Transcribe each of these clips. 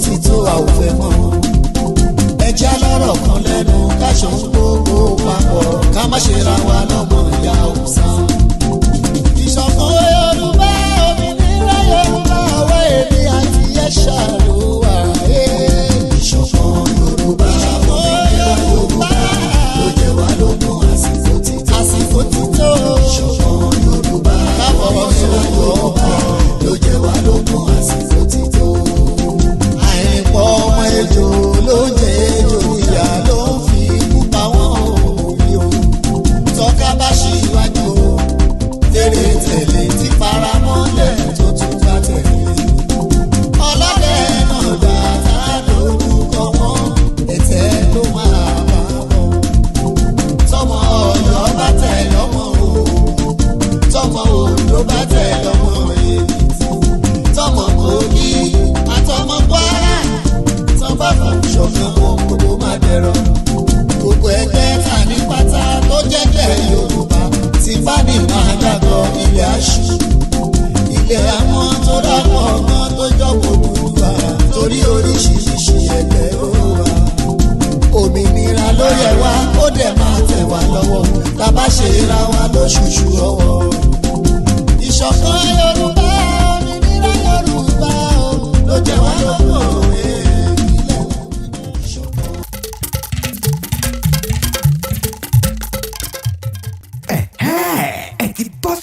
ti tó a ò fẹ́ mọ́ ẹjẹ́ lọ́rọ̀ kan lẹ́nu káṣọ gbogbo papọ̀ ká má ṣe ra wa lọ́mọ ìyá òòsà. ìṣọ̀kan Yorùbá òmìnira Yorùbá ọwọ́ èmi àti ẹ̀ṣà ló wà. ìṣọ̀kan Yorùbá òmìnira Yorùbá ló jẹ́ wá lógún àsìkò títò. ìṣọ̀kan Yorùbá òmìnira Yorùbá ló jẹ́ wá lógún àsìkò títò. àìpọ̀ ọmọ ejò ló jẹ́ ejò ìyá ló ń fi ikú pa wọ́n òbí o. tọ́ka bá ṣíwájú o tèrè tẹ̀lé tí faramọ́lẹ̀ tó tún bá tẹ̀lé. ọlọ́dẹ náà dá tá lórúkọ wọn ètè ló máa bá wọn. tọmọ Ọ̀yọ́ bá tẹ̀ lọ́mọ o tọmọ Oǹdó bá tẹ̀ lọ́mọ Èkìtì tọmọ Kogi àtọmọ Kwara tán bá fún ṣọ̀kan wọn gbogbo má dẹ̀rọ̀. gbogbo ẹgbẹ́ ta ní pátá tó jẹ́gbẹ́ Yorùbá ti bá ní máa dàgbọ́ ilé aṣù. ilé àwọn tó dàpọ̀ ọmọ tó jọ́pọ̀ Odùduwà torí oríṣiríṣi ẹgbẹ́ ó wà. òmìnira ló yẹ wá ó dẹ̀ máa tẹ̀ wá lọ́wọ́ tá a bá ṣe ra wa lóṣooṣù ọwọ́. ìṣọ̀kan Yorùbá òmìnira Yorùbá ló jẹ́ wá lọ́wọ́.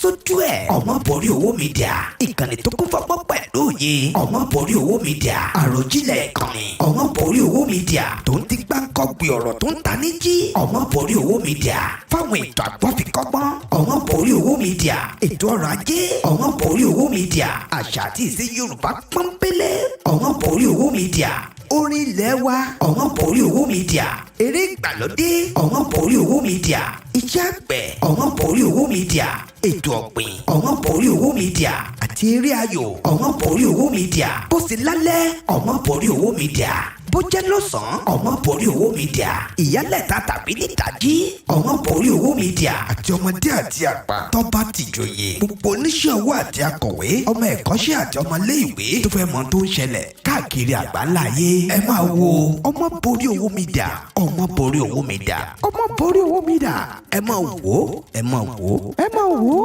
sójú ẹ̀ Ọmọboriowo Media ìkànnì tó kún fọ́pọ́ pẹ̀lú òye Ọmọboriowo Media àròjinlẹ̀ ìkànnì Ọmọboriowo Media tó ń ti gbáǹkọ́gbì ọ̀rọ̀ tó ń ta ní jí Ọmọboriowo Media fáwọn ètò àgbọ̀fikọ́gbọ́n Ọmọboriowo Media ètò ọrọ̀ ajé Ọmọboriowo Media àṣà àti ìṣe Yorùbá pọ́npẹ́lẹ́ Ọmọboriowo Media orin ilẹ̀ wa Ọmọboriowo Media eré ìgbàlódé Ọmọboriowo Media iṣẹ́ àgbẹ̀ Ọmọboriowo Media ètò ọ̀gbìn Ọmọboriowo Media àti eré ayò Ọmọboriowo Media bó sì lálẹ́ Ọmọboriowo Media bó jẹ́ lọ́sàn-án Ọmọboriowo Media ìyálẹ̀ta tàbí nídàjí Ọmọboriowo Media àti ọmọdé àti àgbà tó bá ti jòyè gbogbo oníṣẹ́ owó àti akọ̀wé ọmọ ẹ̀kọ́ṣẹ́ àti ọmọ ilé-ìwé tó fẹ́ mọ tó ń ṣẹlẹ̀ káàkiri àgbáńlá ayé ẹ máa wo Ọmọboriowo Media Ọmọboriowo Media Ọmọboriowo Media ẹ máa wò ẹ máa wò ẹ máa wò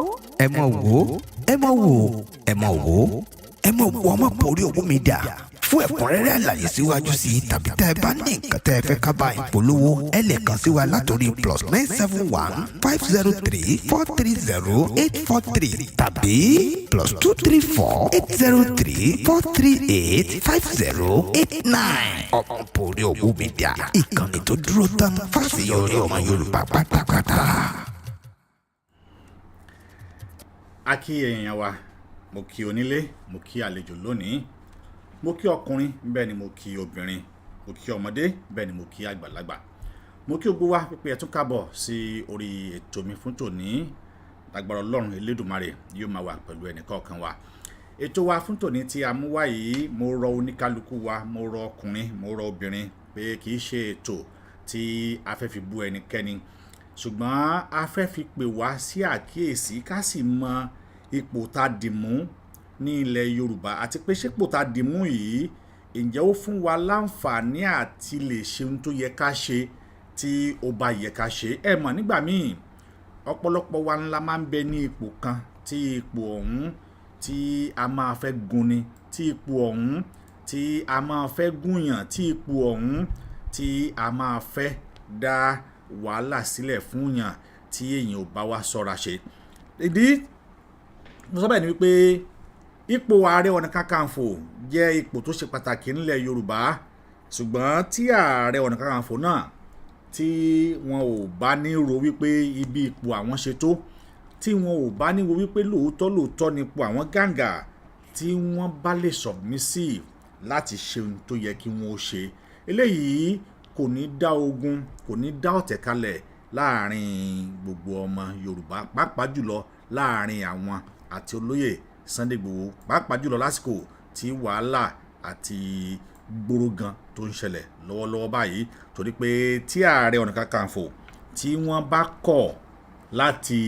ẹ máa wò ẹ máa wò ẹ máa wò ẹ máa wò Ọmọboriowo Media fún ẹ̀kúnrẹ́rẹ́ àlàyé síwájú sí tàbí tẹ́ ẹ bá ní nǹkan tẹ́ ẹ fẹ́ ká bá ìpolówó ẹ lè kàn sí wa látòrí +971 503 430 843 tàbí +234 803 438 5089 Ọmọboriowo Media ìkànnì tó dúró tán fásiyọrí ọmọ Yorùbá pátápátá. a kí èèyàn wa mo kí onílé mo kí àlejò lónìí mo kí ọkùnrin bẹ́ẹ̀ ni mo kí obìnrin mo kí ọmọdé bẹ́ẹ̀ ni mo kí àgbàlagbà mo kí gbogbo wa pípé ẹ tún kábọ̀ sí orí ètò mi fún tòní lágbára Ọlọ́run Elédùmarè yóò máa wà pẹ̀lú ẹnìkọ̀ọ̀kan wa ètò wa fún tòní tí a mú wá yìí mo rọ oníkálukú wa mo rọ ọkùnrin mo rọ obìnrin pé kì í ṣe ètò tí a fẹ́ fi bú ẹnikẹ́ni ṣùgbọ́n a fẹ́ fi pè wá sí àkíyèsí ká sì mọ ipò tá a dì mú ní ilẹ̀ Yorùbá àti pé ṣépò tá a dì mú yìí ǹjẹ́ ó fún wa láǹfààní àti lè ṣe ohun tó yẹ ká ṣe tí ó bá yẹ ká ṣe ẹ mọ̀ nígbà míì ọ̀pọ̀lọpọ̀ wa ńlá máa ń bẹ ní ipò kan tí ipò ọ̀hún tí a máa fẹ́ gúnni tí ipò ọ̀hún tí a máa fẹ́ gúnyàn tí ipò ọ̀hún tí a máa fẹ́ dá wàhálà sílẹ̀ fún yàn tí èèyàn ò bá wá ṣọ́ra ṣe ìdí mo sọ bẹ́ẹ̀ ni wípé ipò ààrẹ ọ̀nà kakanfò jẹ́ ipò tó ṣe pàtàkì nílẹ̀ Yorùbá ṣùgbọ́n tí ààrẹ ọ̀nà kakanfò náà tí wọn ò bá ní ro wípé ibi ipò àwọn ṣe tó tí wọn ò bá ní ro wípé lóòótọ́ ni ipò àwọn gàǹgà tí wọ́n bá lè submissive láti ṣe ohun tó yẹ kí wọ́n ó ṣe eléyìí kò ní dá ogun kò ní dá ọ̀tẹ̀ kalẹ̀ láàrin gbogbo ọmọ Yorùbá pàápàá jùlọ láàrin àwọn àti olóyè Sunday Igboho pàápàá jùlọ lásìkò tí wàhálà àti gbórógan tó ń ṣẹlẹ̀ lọ́wọ́lọ́wọ́ báyìí torí pé tí ààrẹ ọ̀nà kakanfò tí wọ́n bá kọ̀ láti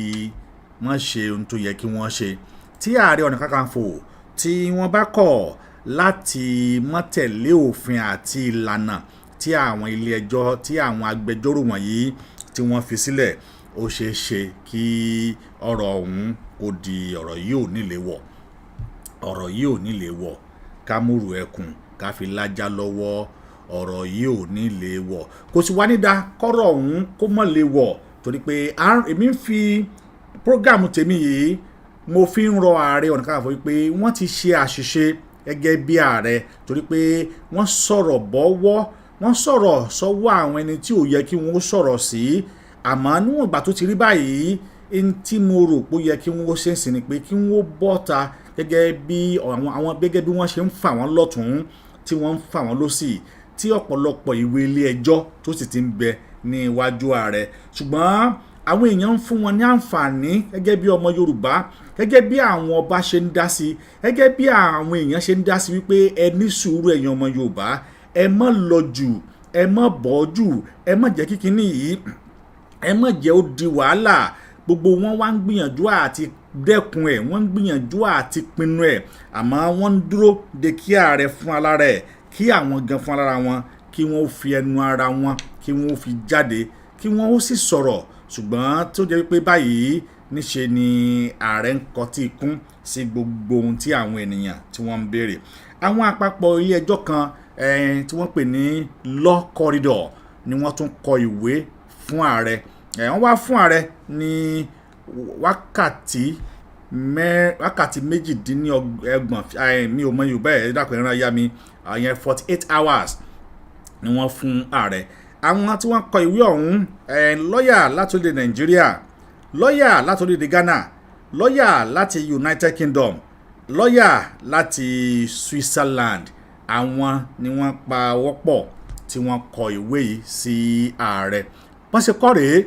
wọ́n ṣe ohun tó yẹ kí wọ́n ṣe tí ààrẹ ọ̀nà kakanfò tí wọ́n bá kọ̀ láti má tẹ̀lé òfin àti ìlànà tí àwọn ilé ẹjọ́ tí àwọn agbẹjọ́rò wọ̀nyí tí wọ́n fi sílẹ̀, ó ṣeé ṣe kí ọ̀rọ̀ ọ̀hún kó di ọ̀rọ̀ yìí ò nílé wọ̀, ọ̀rọ̀ yìí ò nílé wọ̀, ká múrù ẹkùn ká fi lájà lọ́wọ́, ọ̀rọ̀ yìí ò nílé wọ̀, kò sì wá nídà kọ́rọ̀ ọ̀hún kó mọ̀ lè wọ̀, torí pé èmi ń fi prógámù tèmi yìí mo fi ń rọ Ààrẹ Ọ̀nà Kakanfò wípé wọ́n ti ṣe àṣìṣe gẹ́gẹ́ bí ààrẹ, torí pé wọ́n sọ̀rọ̀ bọ́wọ́, wọ́n sọ̀rọ̀ sọ́wọ́ àwọn ẹni tí ò yẹ kí wọ́n sọ̀rọ̀ sí, àmọ́ níwọ̀n ìgbà tó ti rí báyìí ẹni tí mo rò pé ó yẹ kí wọ́n ṣe ń sìn ni pé kí wọ́n bọ́ta gẹ́gẹ́ bí wọ́n ṣe ń fà wọ́n lọ́tún tí wọ́n ń fà wọ́n lọ́sì, tí ọ̀pọ̀lọpọ̀ ìwé ilé ẹjọ́ tó sì ti ń bẹ ní iwájú ààrẹ, ṣùgbọ́n àwọn èèyàn ń fún wọn ní àǹfààní gẹ́gẹ́ bí ọmọ Yorùbá, gẹ́gẹ́ bí àwọn ọba ṣe ń dá sí, gẹ́gẹ́ bí àwọn èèyàn ṣe ń dá sí wípé ẹ ní sùúrù ẹ̀yin ọmọ Yorùbá, ẹ má lọ jù, ẹ má bọ́ jù, ẹ má jẹ́ kíkiní yìí, ẹ má jẹ́ ó di wàhálà. Gbogbo wọn wá ń gbìyànjú àti dẹ́kun ẹ̀, wọ́n ń gbìyànjú àti pinnu ẹ̀, àmọ́ wọ́n ń dúró de kí ààrẹ fún alára ẹ̀, kí àwọn gan fún alára wọn kí wọ́n fi ẹnu ara wọn kí wọ́n fi jáde, kí wọ́n ó sì sọ̀rọ̀, ṣùgbọ́n tó jẹ́ pé báyìí níṣe ni ààrẹ ń kọtí ikún sí gbogbo ohun tí àwọn ènìyàn tí wọ́n ń béèrè. Àwọn àpapọ̀ ilé ẹjọ́ kan tí wọ́n pè ní law corridor ni wọ́n tún kọ ìwé fún ààrẹ, wọ́n wá fún ààrẹ ní wákàtí méjìdínlọ́gbọ̀n, mi ò mọ Yorùbá ẹ̀ dàpọ̀ ẹ̀rọ ayá mi, 48 hours ni wọ́n fún ààrẹ. Àwọn tí wọ́n kọ ìwé ọ̀hún, lọ́ọ̀yà láti orílẹ̀ Nàìjíríà, lọ́ọ̀yà láti orílẹ̀ Ghana, lọ́ọ̀yà láti United Kingdom, lọ́ọ̀yà láti Switzerland, àwọn ni wọ́n pa wọ́pọ̀ tí wọ́n kọ ìwé yìí sí ààrẹ. Wọ́n ṣe kọ́ rèé,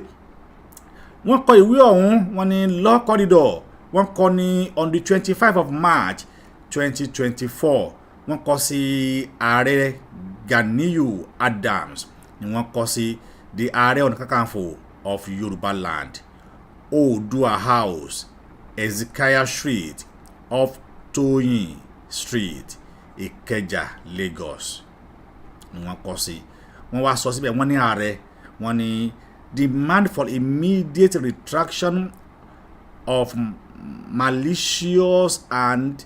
wọ́n kọ ìwé ọ̀hún, wọ́n ní law corridor, wọ́n kọ ní on the 25 of March 2024, wọ́n kọ sí ààrẹ Gani Adams, ni wọ́n kọ sí the Ààrẹ Ọ̀nà Kakanfò of Yoruba Land, Oòduà House, Ezekiah Street off Toyin Street, Ìkẹjà, Lagos, ni wọ́n kọ sí. Wọ́n wá sọ síbẹ̀, wọ́n ní ààrẹ, wọ́n ní demand for immediate retraction of malicious and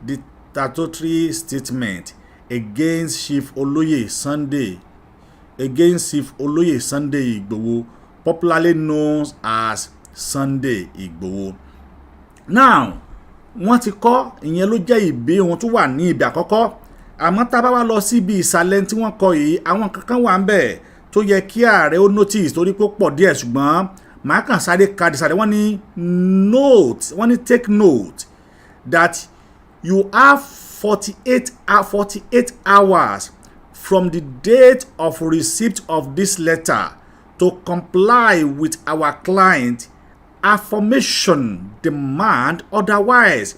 dictatorial statement against Chief Olóyè Sunday Igboho, popularly known as Sunday Igboho. Now, wọ́n ti kọ́ ìyẹn ló jẹ́ ìbé wọn tó wà ní ibi àkọ́kọ́, àmọ́ tá a bá wá lọ síbi ìsàlẹ̀ tí wọ́n kọ yìí, àwọn kankan wà ń bẹ̀ tó yẹ kí ààrẹ ó notice torí pé ó pọ̀ díẹ̀, ṣùgbọ́n màá kàn sáré ka ìsàlẹ̀. Wọ́n ní take note that you have 48 hours from the date of receipt of this letter to comply with our client affirmation demand, otherwise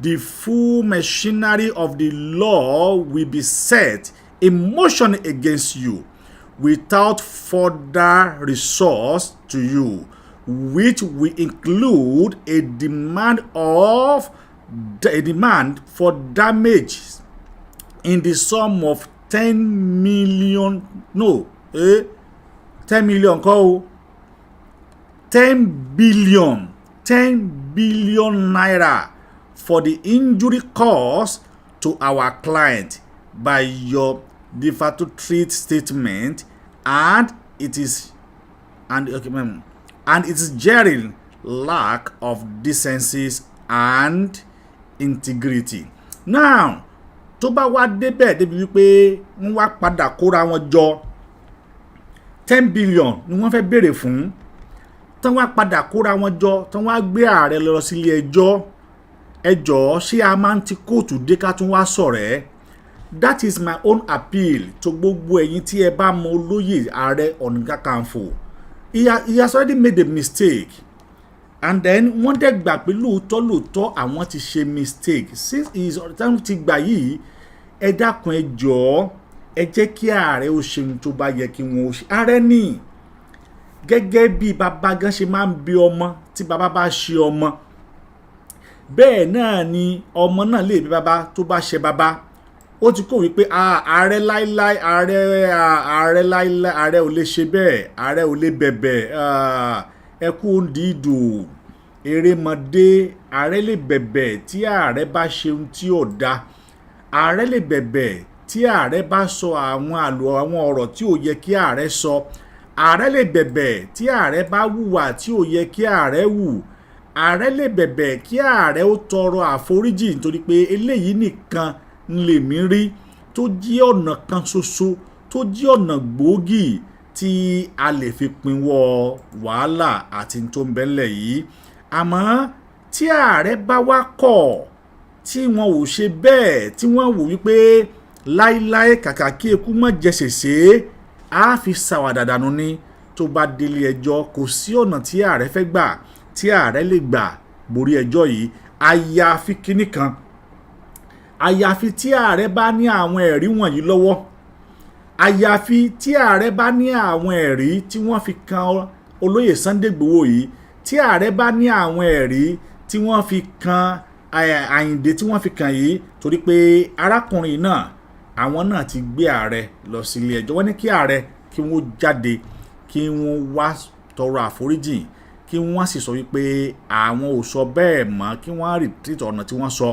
the full machinery of the law will be set in motion against you without further resource to you, which will include a demand for damage in the sum of 10 million naira for the injury caused to our client by your defamatory statement and its jarring lack of decency and integrity. Now, tó bá wá débẹ̀ débi wípé wọ́n wá padà kóra wọn jọ 10 billion ni wọ́n fẹ́ béèrè fún, tán wá padà kóra wọn jọ, tán wá gbé ààrẹ lọ sílé ẹjọ́ ṣé a máa ń ti kóòtù dé ká tún wá sọ̀rẹ́. That is my own appeal to gbogbo ẹ̀yin tí ẹ bá mọ olóyè Ààrẹ Ọ̀nà Kakanfò. He has already made a mistake, and then wọ́n dẹ̀ gbà pé lóòótọ́ àwọn ti ṣe mistake. Since ìsọ̀rọ̀ ti gbà yìí, ẹ dákun ẹ jọ̀ọ́ ẹ jẹ́ kí ààrẹ ó ṣe ohun tó bá yẹ kí wọ́n ó ṣe. Ààrẹ ní gẹ́gẹ́ bí bàbá gan ṣe máa ń bí ọmọ tí bàbá bá ṣe ọmọ, bẹ́ẹ̀ náà ni ọmọ náà lè bí bàbá tó bá ṣe bàbá. ó ti kó wípé ààrẹ láíláí ààrẹ ò lè ṣe bẹ́ẹ̀, ààrẹ ò lè bẹ̀bẹ̀, ẹkú dídò erémọdé, ààrẹ lè bẹ̀bẹ̀ tí ààrẹ bá ṣe ohun tí ò da, ààrẹ lè bẹ̀bẹ̀ tí ààrẹ bá sọ àwọn ọ̀rọ̀ tí ò yẹ kí ààrẹ sọ, ààrẹ lè bẹ̀bẹ̀ tí ààrẹ bá hùwà tí ò yẹ kí ààrẹ hù, ààrẹ lè bẹ̀bẹ̀ kí ààrẹ ó tọrọ àforíjì nítorí pé eléyìí nìkan lèmi rí tó jí ọ̀nà kan ṣoṣo, tó jí ọ̀nà gbòógì tí a lè fi pinwọ́ wàhálà àti tó ń bẹ́lẹ̀ yìí. Àmọ́ tí ààrẹ bá wá kọ̀ tí wọn ò ṣe bẹ́ẹ̀, tí wọ́n wò wípé láíláí kàkà kí eku mọ́ jẹsèsé á fi ṣàwàdà dànù ni, tó bá délé ẹjọ́ kò sí ọ̀nà tí ààrẹ fẹ́ gbà tí ààrẹ lè gbà borí ẹjọ́ yìí, àyàfi kinní kan, àyàfi tí ààrẹ bá ní àwọn ẹ̀rí wọ̀nyí lọ́wọ́, àyàfi tí ààrẹ bá ní àwọn ẹ̀rí tí wọ́n fi kan olóyè Sunday Igboho yìí, tí ààrẹ bá ní àwọn ẹ̀rí tí wọ́n fi kan Àyìndé tí wọ́n fi kàn yìí, torí pé arákùnrin náà àwọn náà ti gbé ààrẹ lọ sí ilé ẹjọ́. Wọ́n ní kí ààrẹ kí wọ́n jáde, kí wọ́n wá tọrọ àforíjì, kí wọ́n sì sọ wípé àwọn ò sọ bẹ́ẹ̀ mọ́, kí wọ́n retreat ọ̀nà tí wọ́n sọ,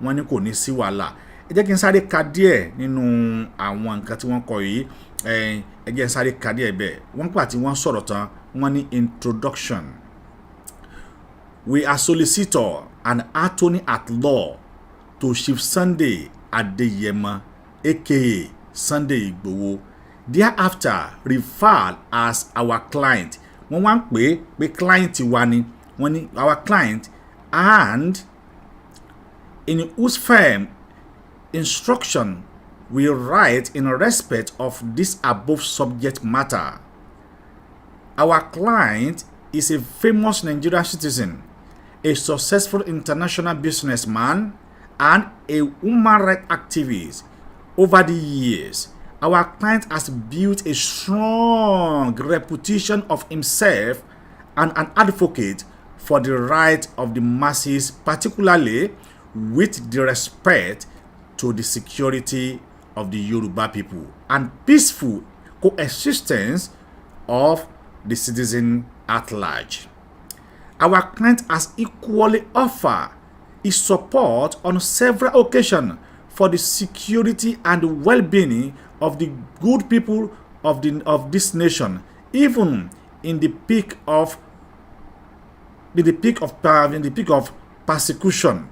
wọ́n ní kò ní sí wàhálà. Ẹ jẹ́ kí n sáré ka díẹ̀ nínú àwọn nǹkan tí wọ́n kọ yìí, ẹ jẹ́ n sáré ka díẹ̀ bẹ́ẹ̀. Wọ́n pà tí wọ́n sọ̀rọ̀ tán, wọ́n ní introduction. We are solicitor and attorney at law to Chief Sunday Adeyemo aka Sunday Igboho, thereafter referred as our client. Wọ́n wá ń pè client wa ni, wọ́n ní our client, and in whose firm instruction we write in respect of this above subject matter. Our client is a famous Nigerian citizen, a successful international businessman, and a human rights activist. Over the years, our client has built a strong reputation of himself and an advocate for the rights of the masses, particularly with the respect to the security of the Yoruba people and peaceful coexistence of the citizen at large. Our client has equally offered his support on several occasions for the security and well-being of the good people of this nation, even in the peak of persecution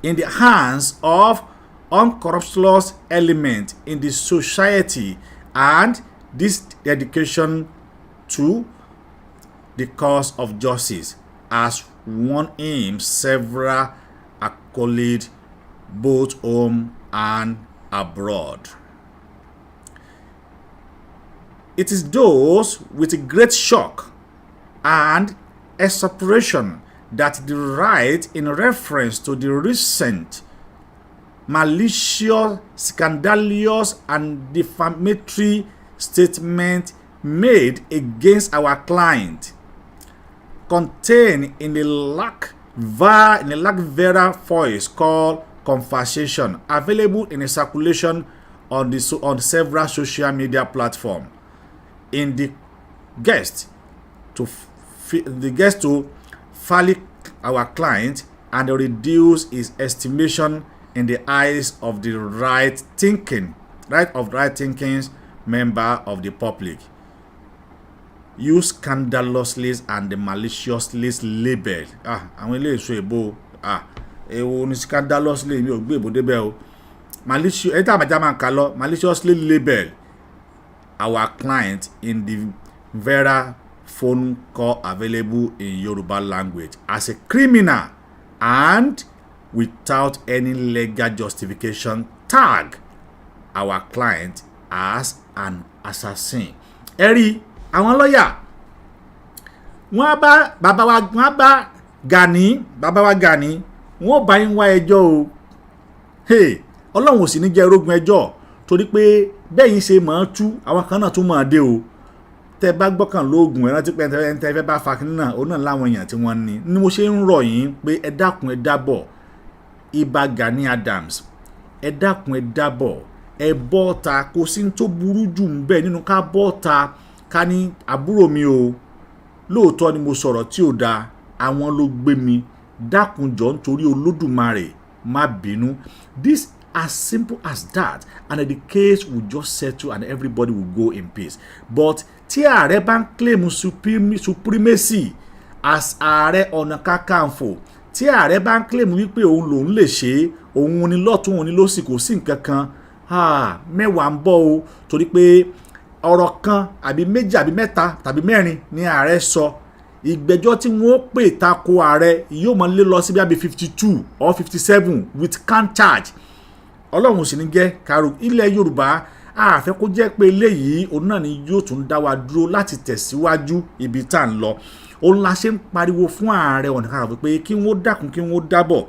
in the hands of unscrupulous element in the society, and this dedication to the cause of justice has won him several accolades both home and abroad. It is those with a great shock and exasperation that the right in reference to the recent malicious, scandalous, and defamatory statement made against our client, contained in a Vera voice called Conversation, available in a circulation on several social media platforms. In the guest to fairly our client and reduce his estimation in the eyes of the right thinking member of the public. Use scandalously and the maliciously label. Àwọn ilé ìṣó ìbò èwo ni scandalously mi ò gbé ìbò débẹ̀ o. Malicious ẹ̀ta àmàjá máa ń kà lọ, maliciously label our client in the Vera phone call available in Yoruba language as a criminal and without any legal justification tag our client as an assassin. Ẹ̀rí àwọn lọ́yà wọ́n bá Gani wọ́n bá yín wá ẹjọ́ o. Ọlọ́run ò sì ní jẹ́ rógun ẹjọ́, torí pé bẹ́yìn ṣe máa tú àwọn kan náà tún máa dé o. Tẹ́ bá gbọ́kàn lóògùn ẹ̀rọ tí pẹ́ẹ́ntẹ́ fẹ́ bá fa kínní náà òun náà láwọn èèyàn tí wọ́n ní mo ṣe ń rọ̀ yín pé ẹ dákun ẹ dábọ̀. Ibà Gani Adams ẹ dákun ẹ dábọ̀ ẹ bọ́ta kò sí tó burú jù ń bẹ nínú ká bọ́ta ká ní àbúrò mi o lóòótọ́ ni mo sọ̀rọ̀ tí ò dáa àwọn ló gbé mi dákun jọ̀ọ́ nítorí Olódùmarè má bínú. This as simple as that, and the case will just settle and everybody will go in peace. But tí ààrẹ bá ń claim supremacy as ààrẹ ọ̀nà kakanfò, tí ààrẹ bá ń claim wípé òun lòun lè ṣe òun ni lọ́tún òun ni lósì kò sí nǹkan kan mẹ́wàá ń bọ̀ o, torí pé ọ̀rọ̀ kan àbí méjì àbí mẹ́ta tàbí mẹ́rin ni ààrẹ sọ. Ìgbẹ́jọ́ tí wọ́n pè tako ààrẹ yóò máa lé lọ sí bí 52 or 57 with count charge. Ọlọ́run sì ní jẹ́ karo ilẹ̀ Yorùbá àfẹ́ kó jẹ́ pé eléyìí òun náà ni yóò tún dá wa dúró láti tẹ̀síwájú ibi tá à ń lọ. Òun la ṣe ń pariwo fún ààrẹ ọ̀nà kakanfò pé kí wọ́n dákun kí wọ́n dábọ̀,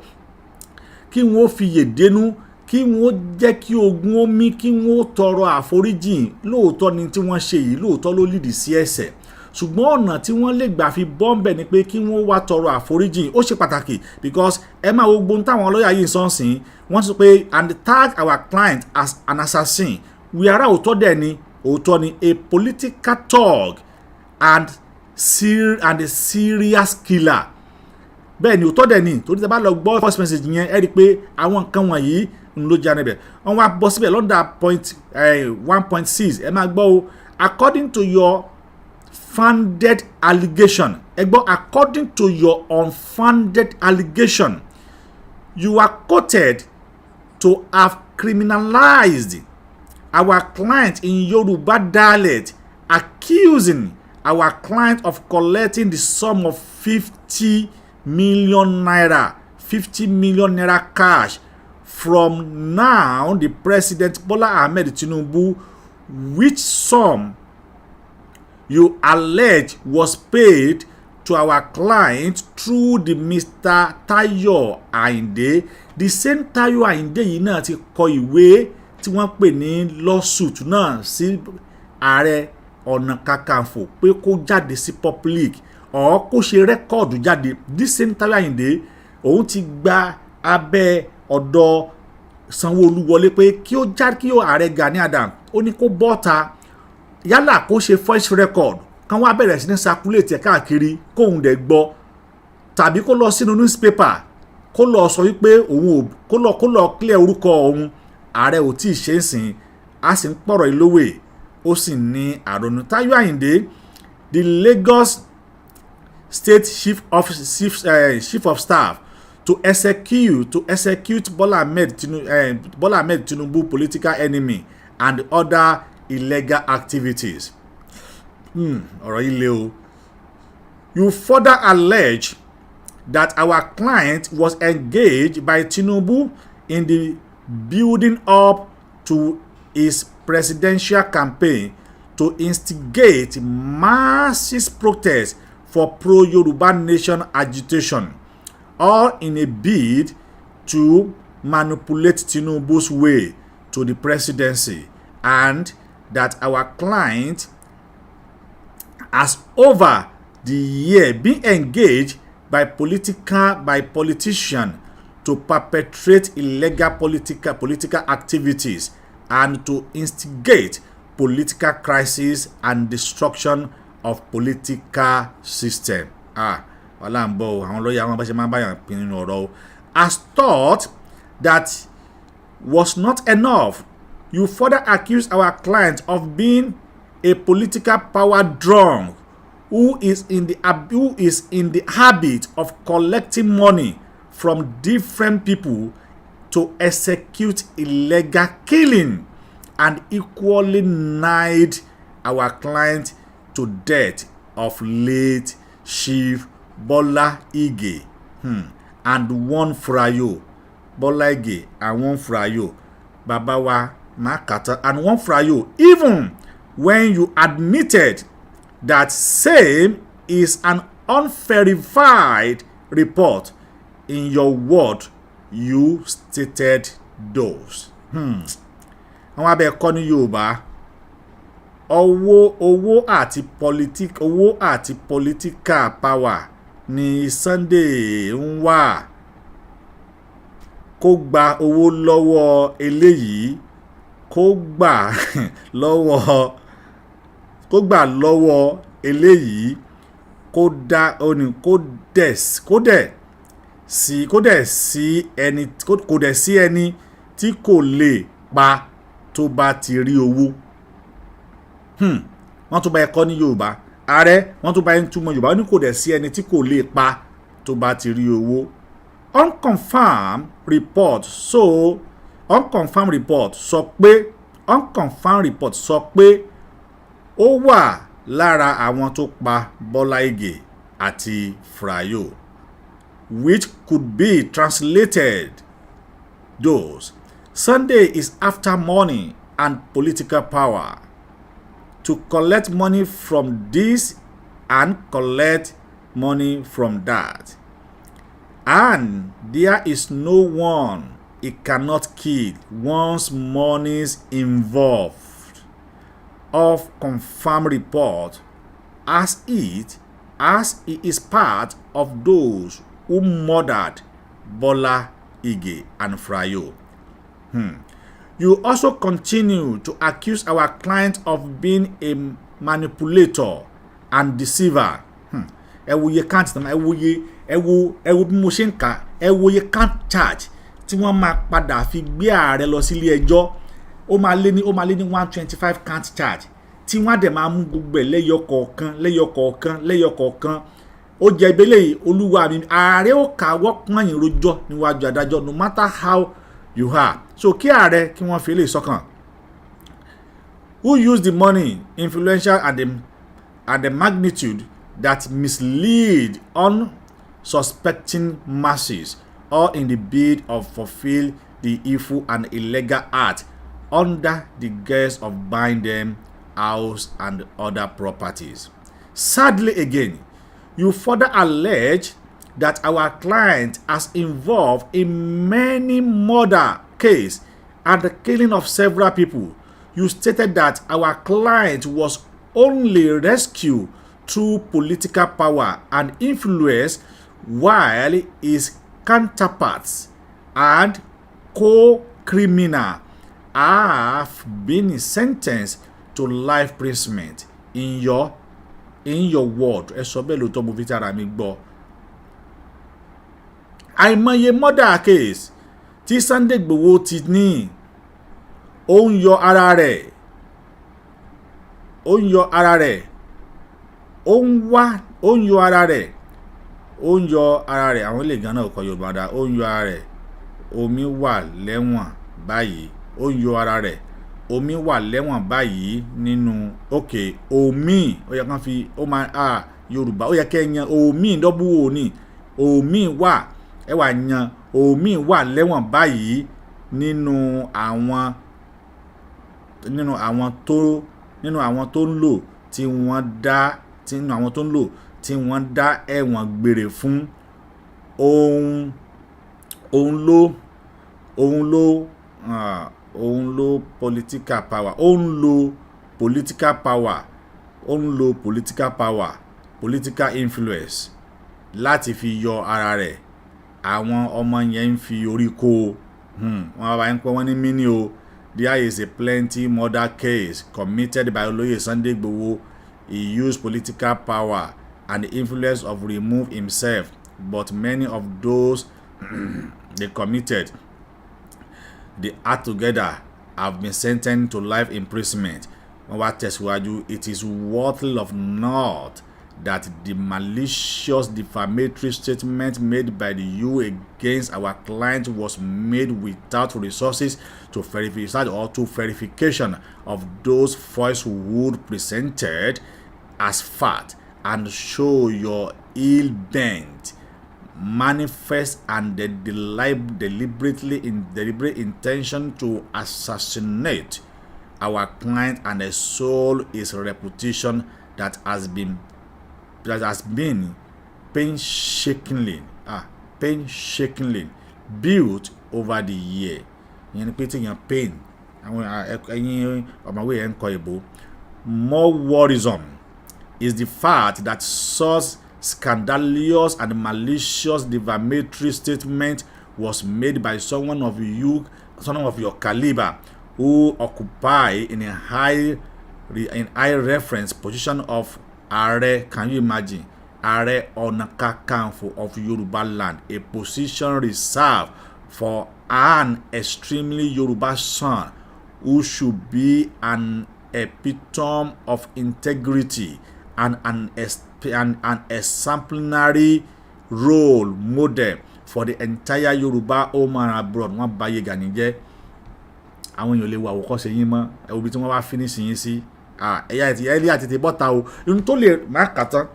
kí wọ́n fi yèdénú, kí wọ́n jẹ́ kí ogun omi, kí wọ́n tọrọ àforíjìn. Lóòótọ́ ni tí wọ́n ṣe yìí lóòótọ́ ló lìdí sí ẹ̀ṣẹ̀, ṣùgbọ́n ọ̀nà tí wọ́n lè gbà fi bọ́m̀bẹ̀ ni pé kí wọ́n wá tọrọ àforíjìn. Ó ṣe pàtàkì because ẹ máa wo gbóhùn táwọn lọ́ọ̀yà yìí sọ́nsìn wọ́n sọ pé and tag our client as an assassin. Wíárá òótọ́ dẹ̀ ni òótọ́ ni a political thug and a serious killer. Bẹ́ẹ̀ ni òótọ́ dẹ̀ ni torí tẹ́ bá lọ gbọ́ first message yẹn ẹ rí i pé àwọn nǹkan wọ̀nyí ń ló jẹ́ níbẹ̀. Wọ́n wá bọ́ síbẹ̀ lọ́dà point 1.6 ẹ máa gbọ́ o according to your founded allegation. According to your unfounded allegation, you are quoted to have criminalized our client in Yoruba dialect, accusing our client of collecting the sum of 50 million naira cash from now the President Bola Ahmed Tinubu, which sum you allege was paid to our client through the Mr. Tayo Ayinde. The same Tayo Ayinde yìí náà ti kọ ìwé tí wọ́n pè ní lawsuit náà sí ààrẹ ọ̀nà kakanfò pé kó jáde sí public or kó ṣe rẹ́kọ̀dù jáde. This same Tayo Ayinde òun ti gba abẹ́ ọ̀dọ̀ Sanwó-Olú wọlé pé kí ó jáde kí ó ààrẹ Gani Adams ó ní kó bọ́ta yálà kó ṣe voice record kan wá bẹ̀rẹ̀ sí ní circulate káàkiri kóhun dẹ̀ gbọ́, tàbí kó lọ sínú newspaper kó lọ sọ wípé òun kó lọ clear orúkọ òun. Ààrẹ ò tí ì ṣe é sìn á sì ń pọ̀rọ̀ ìlówè ó sì ní àrònú. Tayo Ayinde, the Lagos State Chief of Staff to execute Bola Ahmed Tinubu political enemy and other illegal activities. Ọ̀rọ̀ yìí le o. You further allege that our client was engaged by Tinubu in the building up to his presidential campaign to instigate massive protests for pro-Yoruba nation agitation, all in a bid to manipulate Tinubu's way to the presidency, and that our client has over the year been engaged by politicians to perpetrate illegal political activities and to instigate political crisis and destruction of political system. Wàhálà ń bọ̀ o, àwọn lọ́yà àwọn bá ṣe máa ń báyàn pín nínú ọ̀rọ̀ o. As thought that was not enough, you further accuse our client of being a political power drunk who is in the habit of collecting money from different people to execute illegal killing, and equally knight our client to death of late Chief Bola Ige and one Frayo. Bola Ige and one Frayo, Babawa Makata and one Frayo, even when you admitted that same is an unverified report. In your word, you stated those. Àwọn abẹ́ ẹ̀kọ́ ní Yorùbá, owó àti political power ni Sunday ń wà. kó gba owó lọ́wọ́ eléyìí kó gbà lọ́wọ́ eléyìí kó dẹ̀ sí ẹni tí kò lè pa tó bá ti rí owó. Wọ́n tún bá ẹ kọ́ ní Yorùbá ààrẹ wọ́n tún bá ẹ ń túmọ̀ Yorùbá wọ́n ní kò dẹ̀ sí ẹni tí kò lè pa tó bá ti rí owó. Unconfirmed report sọ pé ó wà lára àwọn tó pa Bọ́lá Ìgè àti Frayo, which could be translated those Sunday is after money and political power, to collect money from this and collect money from that, and there is no one he cannot kill once money's involved. Of confirmed report as he is part of those who murdered Bola Ige and Frayo. You also continue to accuse our client of being a manipulator and deceiver. Ẹ wo iye count náà, ẹ wo bí mo ṣe ń kà, ẹ wo iye count charge tí wọ́n máa padà fi gbé ààrẹ lọ sí ilé ẹjọ́. Ó máa lé ní 125 count charge tí wọ́n á dẹ̀ máa mú gbogbo ẹ̀ lẹ́yọ kọ̀ọ̀kan. Ó jẹ́ ìbélẹ̀ yìí olúwa mi ààrẹ ó káwọ́ pọ́nyìn rojọ́ níwájú adájọ́ no matter how you are. So kí ààrẹ kí wọ́n fi lè sọ́kàn. Who used the money influential and the magnitude that mislead unsuspecting masses, all in the bid of fulfill the evil and illegal act under the guise of buying them house and other properties. Sadly again, you further allege that our client has involved in many murder cases and the killing of several people. You stated that our client was only rescued through political power and influence, while his counterparts and co-criminal have been sentenced to life imprisonment. In your word, ẹ sọ bẹ́ẹ̀ lóòótọ́ mo fi tara mi gbọ́. Àìmọye murder case tí Sunday Igboho ti ní ó ń yọ ara rẹ̀ ó ń yọ ara rẹ̀ àwọn ilé gan náà kọ Yorùbá dá ó ń yọ ara rẹ̀ omi wà lẹ́wọ̀n báyìí ó ń yọ ara rẹ̀ omi wà lẹ́wọ̀n báyìí nínú òkè omi ó yẹ kán fi ó máa Yorùbá ó yẹ kẹ́ yan omi dọ́bù òní omi wà ẹ wà yan omi wà lẹ́wọ̀n báyìí nínú àwọn tó ń lò tí wọ́n dá ẹ̀wọ̀n gbére fún òun ló political power ó ń lo political power political influence láti fi yọ ara rẹ̀. Àwọn ọmọ yẹn ń fi orí kó wọ́n bá ń pẹ́ wọ́n ní mini o. There is a plenty murder case committed by Olóyè Sunday Igboho. He used political power and the influence of remove himself, but many of those they committed the act together have been sentenced to life imprisonment. Wọ́n wá tẹ̀síwájú, it is worthy of note that the malicious defamatory statement made by the U against our client was made without resources to verification of those falsehoods presented as fact, and show your ill bent, manifest and the deliberate intention to assassinate our client and extol his reputation that has been painstakingly built over the year. Ìyẹn ni pé tí èèyàn pain àwọn ẹ̀yin ọ̀mọ̀wé ẹ̀ ń kọ ìbò. More worrisome is the fact that such scandalous and malicious defamatory statements was made by someone of your caliber who occupy in high reference position of Are. Can you imagine? Are Ọ̀nà Kakanfò of Yoruba land, a position reserved for an extremely Yoruba son who should be an epitome of integrity and an exemplary role model for the entire Yoruba home and abroad. Wọ́n bá yé Gani jẹ́, àwọn èèyàn lè wo àwòkọ́ṣe yín mọ́, ẹ wo ibi tí wọ́n wá finish yín sí. Ẹ̀yà àti bọ́ta o, ohun tó lè má kàtán.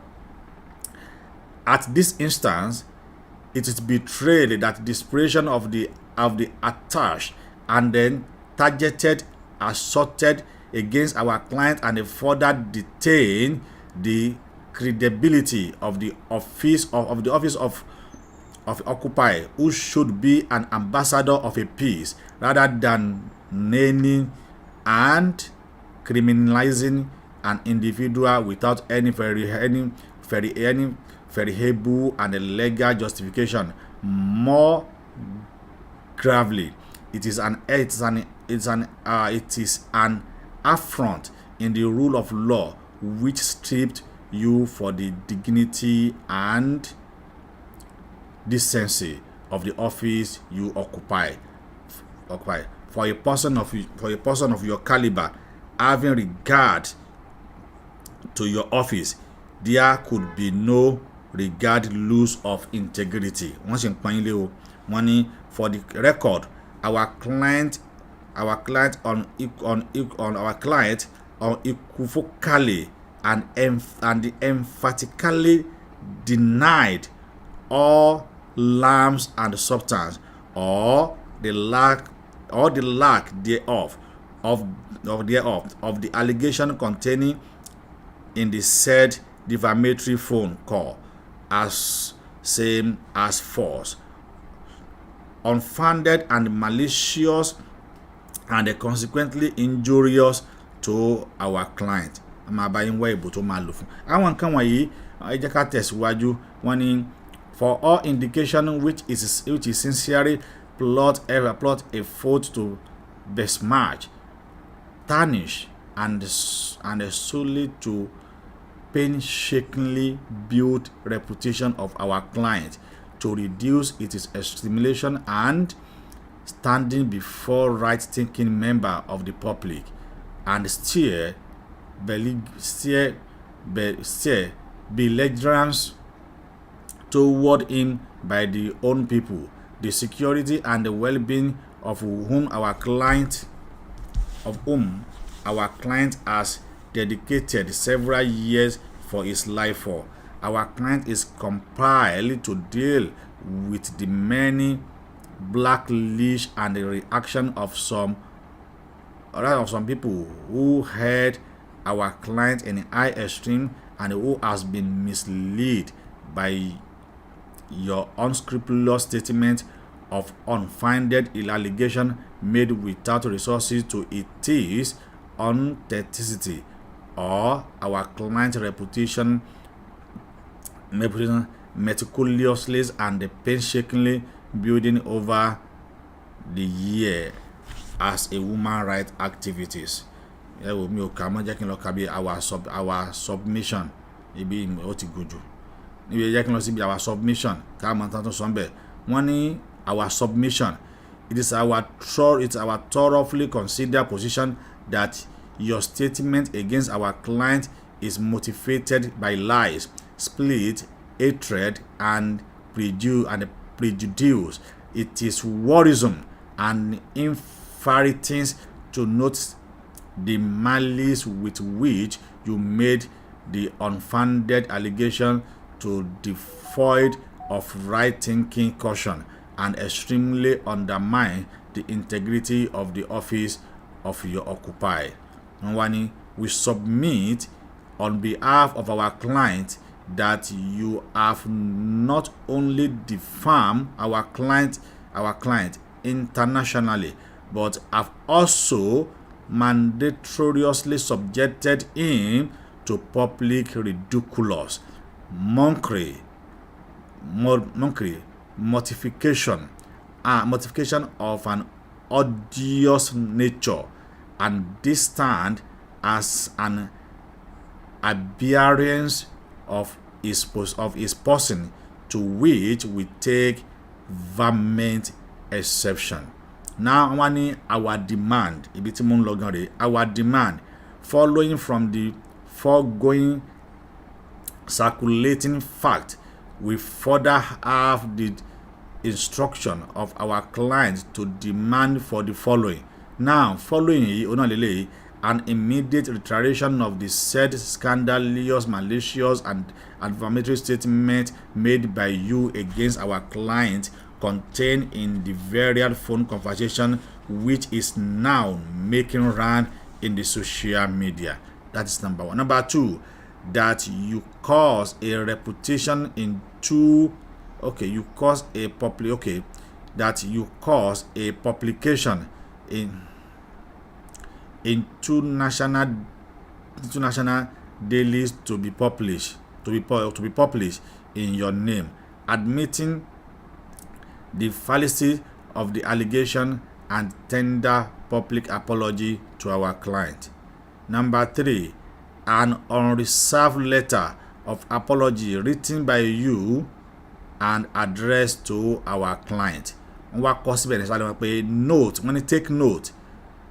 At this instance, it is betrayed that desperation of the attached and then targeted, assaulted against our client and further detain the credibility of the office of Occupy, who should be an ambassador of a peace rather than naming and criminalizing an individual without any variable and legal justification. More gravely, it is an affront in the rule of law which stripped you for the dignity and decency of the office you occupy. For a person of your caliber, having regard to your office, there could be no regard loss of integrity. Once in Panileo, money for the record, our client unequivocally and emphatically denied all lamps and substance or the lack thereof of the allegation containing in the said defamatory phone call as same as false, unfounded and malicious, and consequently injurious to our client. Àwọn nǹkan wọ̀nyí ẹ jẹ́ ká tẹ̀síwájú. Wọ́n ní for all indication which is sincerely plot a fault to besmirch, tarnish, and solely to painstakingly build reputation of our client, to reduce its estimation and standing before right-thinking member of the public, and steer belligerence toward him by the own people, the security and the well-being of whom our client has dedicated several years for his life for. Our client is compelled to deal with the many blacklish and the reaction of some people who held our client in high esteem and who has been misled by your unscrupulous statement of unfounded allegation made without resources to its authenticity, or our client's reputation meticulously and painstakingly building over the year as a woman rights activities. Our submission. Our submission. Our submission. It's our thoroughly considered position that your statement against our client is motivated by lies, split, hatred, and prejudice. It is worrisome and infuriating to note the malice with which you made the unfounded allegation, to devoid of right-thinking caution, and extremely undermine the integrity of the office of your occupy. We submit on behalf of our client that you have not only defamed our client internationally, but have also mandatorily subjected him to public ridiculous, mockery, mortification, mortification of an odious nature, and this stand as an aberrance of his person, to which we take vehement exception. Now, our demand, our demand, following from the foregoing circulating fact, we further have the instruction of our client to demand for the following. Now, following an immediate retraction of the said scandalous, malicious, and defamatory statement made by you against our client, contained in the varied phone conversation which is now making round in the social media. That is number one. Number two, that you cause a reputation in two. You cause a that you cause a publication in two national dailies to be published in your name, admitting the fallacy of the allegation and tender public apology to our client. Number three, an unreserved letter of apology written by you and addressed to our client. Note, take note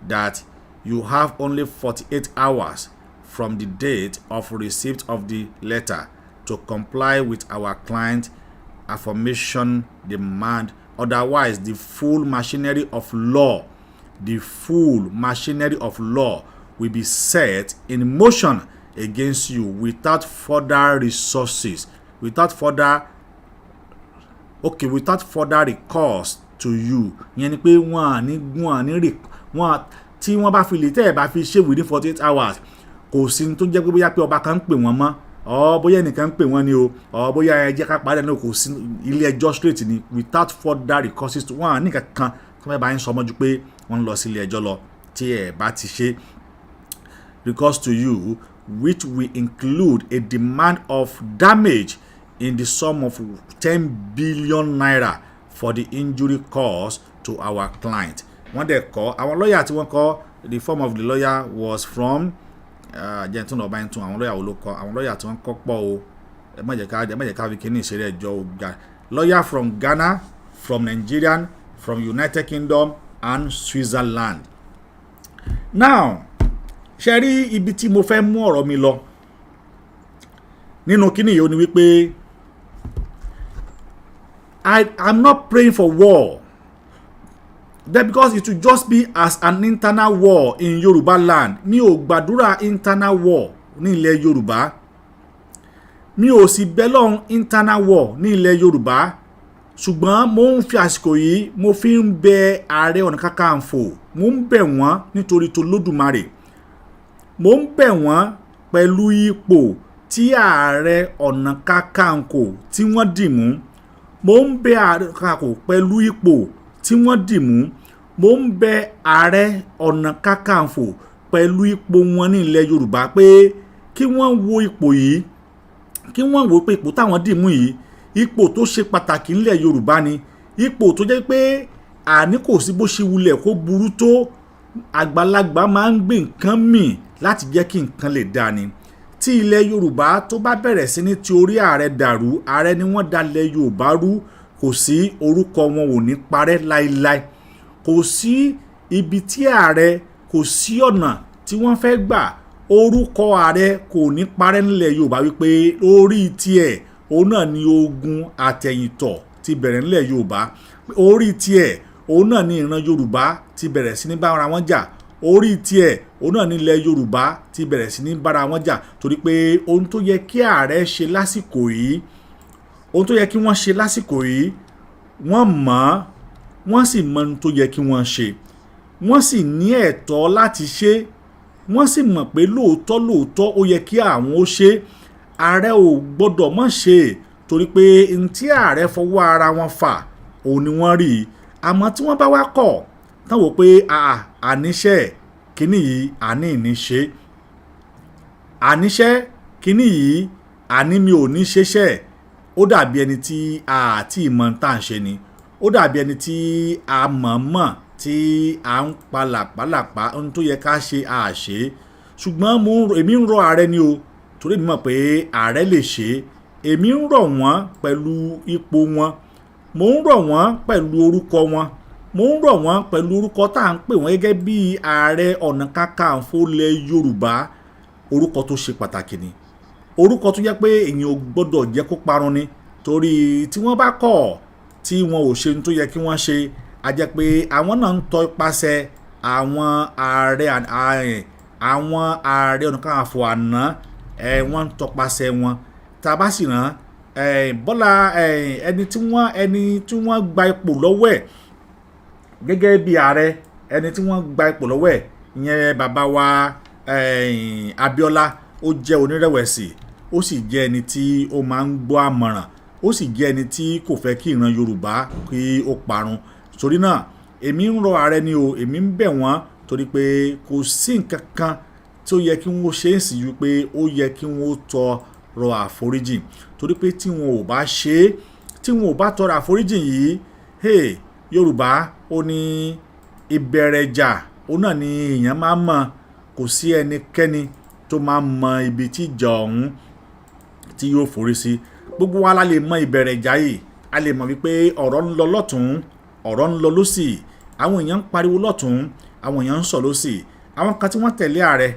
that you have only 48 hours from the date of receipt of the letter to comply with our client affirmation demand. Otherwise, the full machinery of law will be set in motion against you without further resources, without further recourse to you. Ìyẹn ni pé tí wọ́n bá fi lè tẹ́ ẹ̀ bá fi ṣe within 48 hours, kò sí tó jẹ́ pé bóyá pé ọba kan ń pè wọ́n mọ́, bóyá ẹnìkan ń pè wọ́n ni o, bóyá ẹ jẹ́ ká parí ẹ̀ náà, kò sí ilé ẹjọ́ straight ni without further recourses to wọ́n ní kankan tó bá ń sọ mọ́jú pé wọ́n ń lọ sí ilé ẹjọ́ lọ tí ẹ̀ bá ti ṣe recourse to you, which will include a demand of damage in the sum of 10 billion naira for the injury caused to our client. Wọ́n dẹ̀ kọ́ àwọn lọ́yà tí wọ́n kọ́, the form of the lawyer was from jẹ́ntún ọba ẹ̀ntún. Àwọn lọ́yà wo ló kọ́? Àwọn lọ́yà tí wọ́n kọ́ pọ̀ o, ẹ má jẹ́ ká fi kíní ìṣeré ẹjọ́ o. Lawyer from Ghana, from Nigeria, from United Kingdom and Switzerland. Now, ṣe rí ibi tí mo fẹ́ mú ọ̀rọ̀ mi lọ nínú kíní yìí ó ní wípé I'm not praying for war, that because it will just be as an internal war in Yoruba land. Mi ò gbàdúrà internal war ní ilẹ̀ Yorùbá, mi ò sì bẹ́lọ́n internal war ní ilẹ̀ Yorùbá, ṣùgbọ́n mo ń fi àsìkò yìí mo fi ń bẹ Ààrẹ Ọ̀nà Kakanfò, mo ń bẹ̀ wọ́n nítorí t'Olódùmarè, mo ń bẹ̀ wọ́n pẹ̀lú ipò tí Ààrẹ Ọ̀nà Kakanfò tí wọ́n dì mú, mo ń bẹ̀ Ààrẹ Kakanfò pẹ̀lú ipò tí wọ́n dì mú, mo ń bẹ̀ Ààrẹ Ọ̀nà Kakanfò pẹ̀lú ipò wọn ní ilẹ̀ Yorùbá pé kí wọ́n wo ipò yìí, kí wọ́n wo pé ipò táwọn dì mú yìí ipò tó ṣe pàtàkì nílẹ̀ Yorùbá ni, ipò tó jẹ́ pé àní kò sí bó ṣe wulẹ̀ kó burú tó, àgbàlagbà máa ń gbé nǹkan mì láti jẹ́ kí nǹkan lè dáa ni. Tí ilẹ̀ Yorùbá tó bá bẹ̀rẹ̀ sí ní ti orí ààrẹ dàrú, ààrẹ ni wọ́n dalẹ̀ Yorùbá rú, kò sí orúkọ wọn ò ní parẹ́ láíláí, kò sí ibi tí ààrẹ, kò sí ọ̀nà tí wọ́n fẹ́ gbà, orúkọ ààrẹ kò ní parẹ́ nílẹ̀ Yorùbá wípé orí tiẹ̀ òun náà ni ogun àtẹ̀yìntọ̀ ti bẹ̀rẹ̀ nílẹ̀ Yorùbá, orí tiẹ̀ òun náà ni ìran Yorùbá ti bẹ̀rẹ̀ sí ní bára wọn jà, orí tiẹ̀ òun náà ni ilẹ̀ Yorùbá ti bẹ̀rẹ̀ sí ní bára wọn jà, torí pé ohun tó yẹ kí ààrẹ ṣe lásìkò yìí, ohun tó yẹ kí wọ́n ṣe lásìkò yìí, wọ́n mọ̀, wọ́n sì mọ ohun tó yẹ kí wọ́n ṣe, wọ́n sì ní ẹ̀tọ́ láti ṣe, wọ́n sì mọ̀ pé lóòótọ́ ó yẹ kí àwọn ó ṣe. Ààrẹ ò gbọ́dọ̀ mọ̀ ṣe, torí pé n tí ààrẹ fọwọ́ ara wọn fà òun ni wọ́n rí, àmọ́ tí wọ́n bá wá kọ̀ tán wò pé àníṣe kíní yìí àní ìní ṣe, àníṣe kíní yìí àní mi ò ní ṣeṣẹ́, ó dàbí ẹni tí àti ìmọ̀ tá à ń ṣe ni. ó dàbí ẹni tí a mọ̀ọ́mọ̀ tí a ń palàpalàpá ohun tó yẹ ká ṣe àṣe ṣùgbọ́n èmi ń rọ ààrẹ ni o torí mi mọ̀ pé ààrẹ lè ṣe èmi ń rọ̀ wọ́n pẹ̀lú ipò wọn mo ń rọ̀ wọ́n pẹ̀lú orúkọ wọn mo ń rọ̀ wọ́n pẹ̀lú orúkọ tá à ń pè wọ́n gẹ́gẹ́ bí ààrẹ ọ̀nà kakanfò ilẹ̀ Yorùbá orúkọ tó ṣe pàtàkì ni orúkọ tó jẹ́ pé èèyàn ò gbọ́dọ̀ jẹ́ kó parun ni torí tí wọ́n bá kọ̀ tí wọn ò ṣe tó yẹ kí wọ́n ṣe a jẹ́ pé àwọn náà ń tọ́ ipasẹ̀ àwọn ààrẹ ọ̀nà kakanfò àná wọ́n ń tọpasẹ̀ wọn tá a bá sì rán Bọ́lá ẹni tí wọ́n gba ipò lọ́wọ́ ẹ̀ gẹ́gẹ́ bí ààrẹ ẹni tí wọ́n gba ipò lọ́wọ́ ẹ̀ ìyẹn bàbá wa Abíọ́lá ó jẹ́ onírẹ̀wẹ̀sì ó sì jẹ́ ẹni tí ó máa ń gbọ́ àmọ̀ràn ó sì jẹ́ ẹni tí kò fẹ́ kí ìran Yorùbá kí ó parun torí náà èmi ń rọ ààrẹ ni o èmi ń bẹ̀ wọ́n torí pé kò sí nǹkan kan tí ó yẹ kí wọ́n ṣe é sì ju pé ó yẹ kí wọ́n tọrọ àforíjì torí pé tí wọn ò bá ṣe é tí wọn ò bá tọrọ àforíjì yìí Yorùbá ó ní ìbẹ̀rẹ̀ ìjà ó náà ni èèyàn máa mọ̀ kò sí ẹnikẹ́ni tó máa mọ ibi tí ìjà ọ̀hún tí yóò forí sí gbogbo wa la lè mọ ìbẹ̀rẹ̀ ìjà yìí a lè mọ̀ wípé ọ̀rọ̀ ń lọ lọ́tún ọ̀rọ̀ ń lọ lọ́sì àwọn èèyàn ń pariwo lọ́tún àwọn èèyàn ń sọ lọ́sì àwọn kan tí wọ́n tẹ̀lé ààrẹ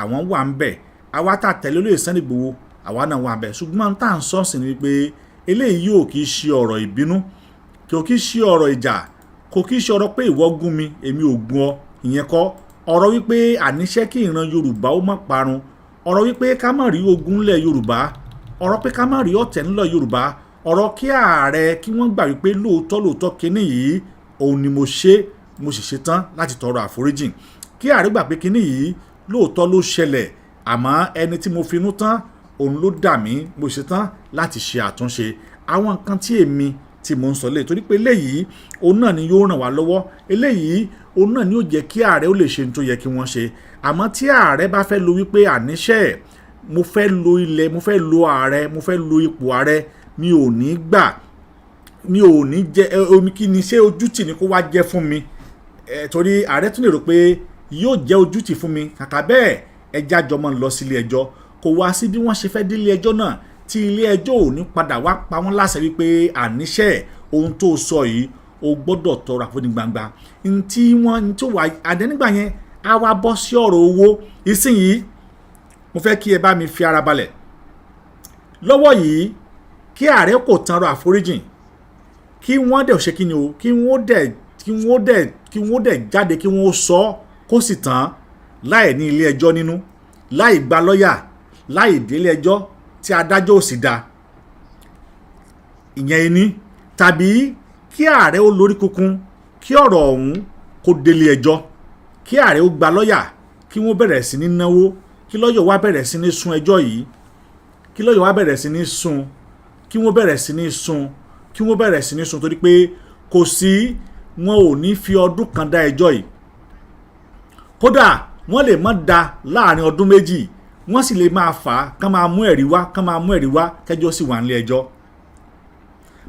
àwọn wà ń bẹ̀ àwa tá tẹ̀lé olóyè Sunday Igboho àwa náà wà ń bẹ̀ ṣùgbọ́n tá à ń sọ́ọ̀sì ni wípé eléyìí yóò kì í ṣe ọ̀rọ̀ ìbínú kò kì í ṣe ọ̀rọ̀ ìjà kò kì í ṣe ọ̀rọ̀ pé ìwọ gún mi èmi ò gún ọ ìyẹn kọ́ ọ̀rọ̀ wípé àníṣe kí ìran Yorùbá ó má parun ọ̀rọ̀ wípé ká má rí ogun ńlẹ̀ Yorùbá ọ̀rọ̀ pé ká má rí ọ̀tẹ̀ ńlẹ̀ Yorùbá ọ̀rọ̀ kí ààrẹ kí wọ́n gbà wípé lóòótọ́ kinní yìí òun ni mo sì ṣetán láti tọrọ àforíjì kí ààrẹ gbà pé kinní yìí lóòótọ́ ló ṣẹlẹ̀ àmọ́ ẹni tí mo finú tán òun ló dà mí mo ṣetán láti ṣe àtúnṣe àwọn nǹkan tí èmi tí mo ń sọ lé torí pé eléyìí òun náà ni yóò ràn wá lọ́wọ́ eléyìí òun náà ni yóò jẹ́ kí ààrẹ ó lè ṣe ní tó yẹ kí wọ́n ṣe àmọ́ tí ààrẹ bá fẹ́ lo wípé àníṣe mo fẹ́ lo ilẹ̀ mo fẹ́ lo ààrẹ mo fẹ́ lo ipò ààrẹ mi ò ní gbà mi ò ní jẹ omi kí ni ṣé ojútì ni kó wá jẹ́ fún mi torí ààrẹ tún lè rò pé yóò jẹ́ ojútì fún mi kàkà bẹ́ẹ̀ ẹjẹ́ àjọmọ́ lọ sílé ẹjọ́ kò wá sí bí wọ́n ṣe fẹ́ délé ẹjọ́ náà tí ilé ẹjọ́ ò ní padà wá pa wọ́n láṣẹ wípé àníṣe ohun tó sọ yìí o gbọ́dọ̀ tọrọ àforíjì gbangba ntí wọ́n tó wà àdẹ́nígbà yẹn á wá bọ́ sí ọ̀rọ̀ owó ìsinyìí mo fẹ́ kí ẹ bá mi fi ara balẹ̀ lọ́wọ́ yìí kí ààrẹ kò tọrọ àforíjì kí wọ́n dẹ̀ ṣe kí ni o kí wọ́n dẹ̀ jáde kí wọ́n sọ kó sì tán láì ní ilé ẹjọ́ nínú láì gba lọ́yà láì délé ẹjọ́ tí adájọ́ ò sì dá ìyẹn ẹni tàbí kí ààrẹ ó lórí kunkun kí ọ̀rọ̀ ọ̀hún kó délé ẹjọ́ kí ààrẹ ó gba lọ́yà kí wọ́n bẹ̀rẹ̀ sí ní náwó kí lọ́yọ̀ wá bẹ̀rẹ̀ sí ní sún ẹjọ́ yìí kí lọ́yọ̀ wá bẹ̀rẹ̀ sí ní sún kí wọ́n bẹ̀rẹ̀ sí ní sún kí wọ́n bẹ̀rẹ̀ sí ní sún torí pé kò sí wọn ò ní fi ọdún kan dá ẹjọ́ yìí kódà wọ́n lè má da láàrin ọdún méjì wọ́n sì lè máa fà á kán máa mú ẹ̀rí wá kẹjọ́ sì wà nílé ẹjọ́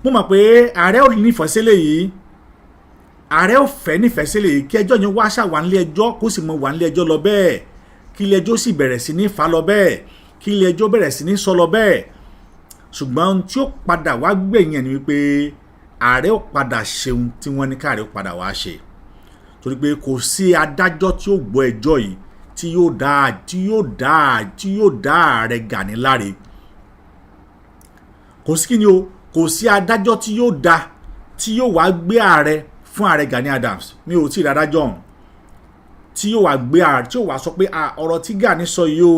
mo mọ̀ pé ààrẹ ò nífẹ̀ẹ́ sílẹ̀ yìí ààrẹ ò fẹ́ nífẹ̀ẹ́ sílẹ̀ yìí kí ẹjọ́ yẹn wá ṣà wà nílé ẹjọ́ kó sì mọ wà nílé ẹjọ́ lọ bẹ́ẹ̀ kí ilé ẹjọ́ sì bẹ̀rẹ̀ sí ní fà lọ bẹ́ẹ̀ kí ilé ẹjọ́ bẹ̀rẹ̀ sí ní sọ lọ bẹ́ẹ̀ ṣùgbọ́n ohun tí ó padà wá gbẹ̀yìn ni wípé ààrẹ ò padà ṣeun tí wọ́n ní káàrẹ ò padà wá ṣe torí pé kò sí adájọ́ tí ó gbọ́ ẹjọ́ yìí tí yóò dá ààrẹ Gani láre kò sí kí ni o kò sí adájọ́ tí yóò wá gbé ààrẹ fún ààrẹ Gani Adams mi ò tí ì dádájọ́ ọ̀hún tí yóò wá gbé ààrẹ tí yóò wá sọ pé ọ̀rọ̀ tí Gani sọ yìí o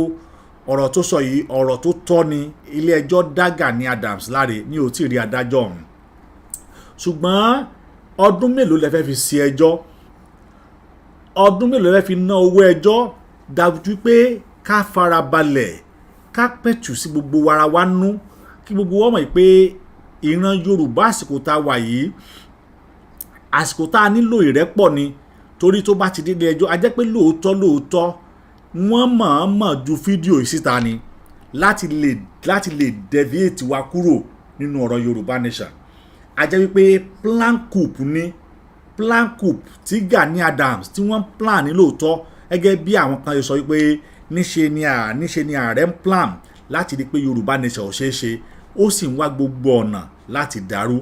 ọ̀rọ̀ tó sọ yìí ọ̀rọ̀ tó tọ́ ni ilé ẹjọ́ dá Gani Adams láre mi ò tí ì rí adájọ́ ọ̀hún ṣùgbọ́n ọdún mélòó lẹ fẹ́ fi ṣe ẹjọ́ ọdún mélòó lẹ fẹ́ fi ná owó ẹjọ́ dájú pé ká farabalẹ̀ ká pẹ̀tù sí gbogbo ara wa nú kí gbogbo wa mọ̀ pé ìran Yorùbá àsìkò tá a wà yìí àsìkò tá a nílò ìrẹ́pọ̀ ni torí tó bá ti délé ẹjọ́ a jẹ́ pé lóòótọ́ wọ́n mọ̀ọ́mọ̀ ju fídíò yìí síta ni láti lè deviate wa kúrò nínú ọ̀rọ̀ Yorùbá nation a jẹ́ wípé plan coup ni plan coup tí Gani Adams tí wọ́n plan ní lóòótọ́ gẹ́gẹ́ bí àwọn kan sọ wípé níṣe ni ààrẹ ń plan láti rí pé Yorùbá nation ò ṣeé ṣe ó sì ń wá gbogbo ọ̀nà láti dàrú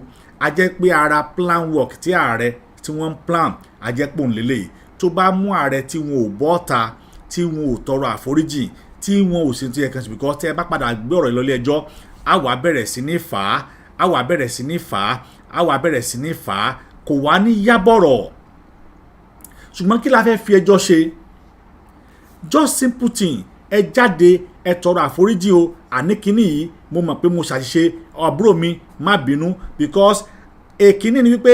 a jẹ́ pé ara plan work tí ààrẹ tí wọ́n ń plan a jẹ́ pò ń lélẹ̀ tó bá mú ààrẹ tí wọn ò bọ́ ta tí wọn ò tọrọ àforíjì tí wọn ò sì ti ẹ̀kan ṣùgbọ́n kọ́ tẹ́ ẹ bá padà gbé ọ̀rọ̀ ìlọlé ẹjọ́ á wá bẹ̀rẹ̀ sí ní fà á á wá bẹ̀rẹ̀ sí ní fà á á wá bẹ̀rẹ̀ sí ní fà á kò wá ní yábọ̀rọ̀ ṣùgbọ́n kí la fẹ́ fi ẹjọ́ ṣe just simple thing ẹ jáde ẹ tọrọ àforíjì o àní kíní yìí mo mọ̀ pé mo ṣàṣìṣe àbúrò mi má bínú because èkíní ni wípé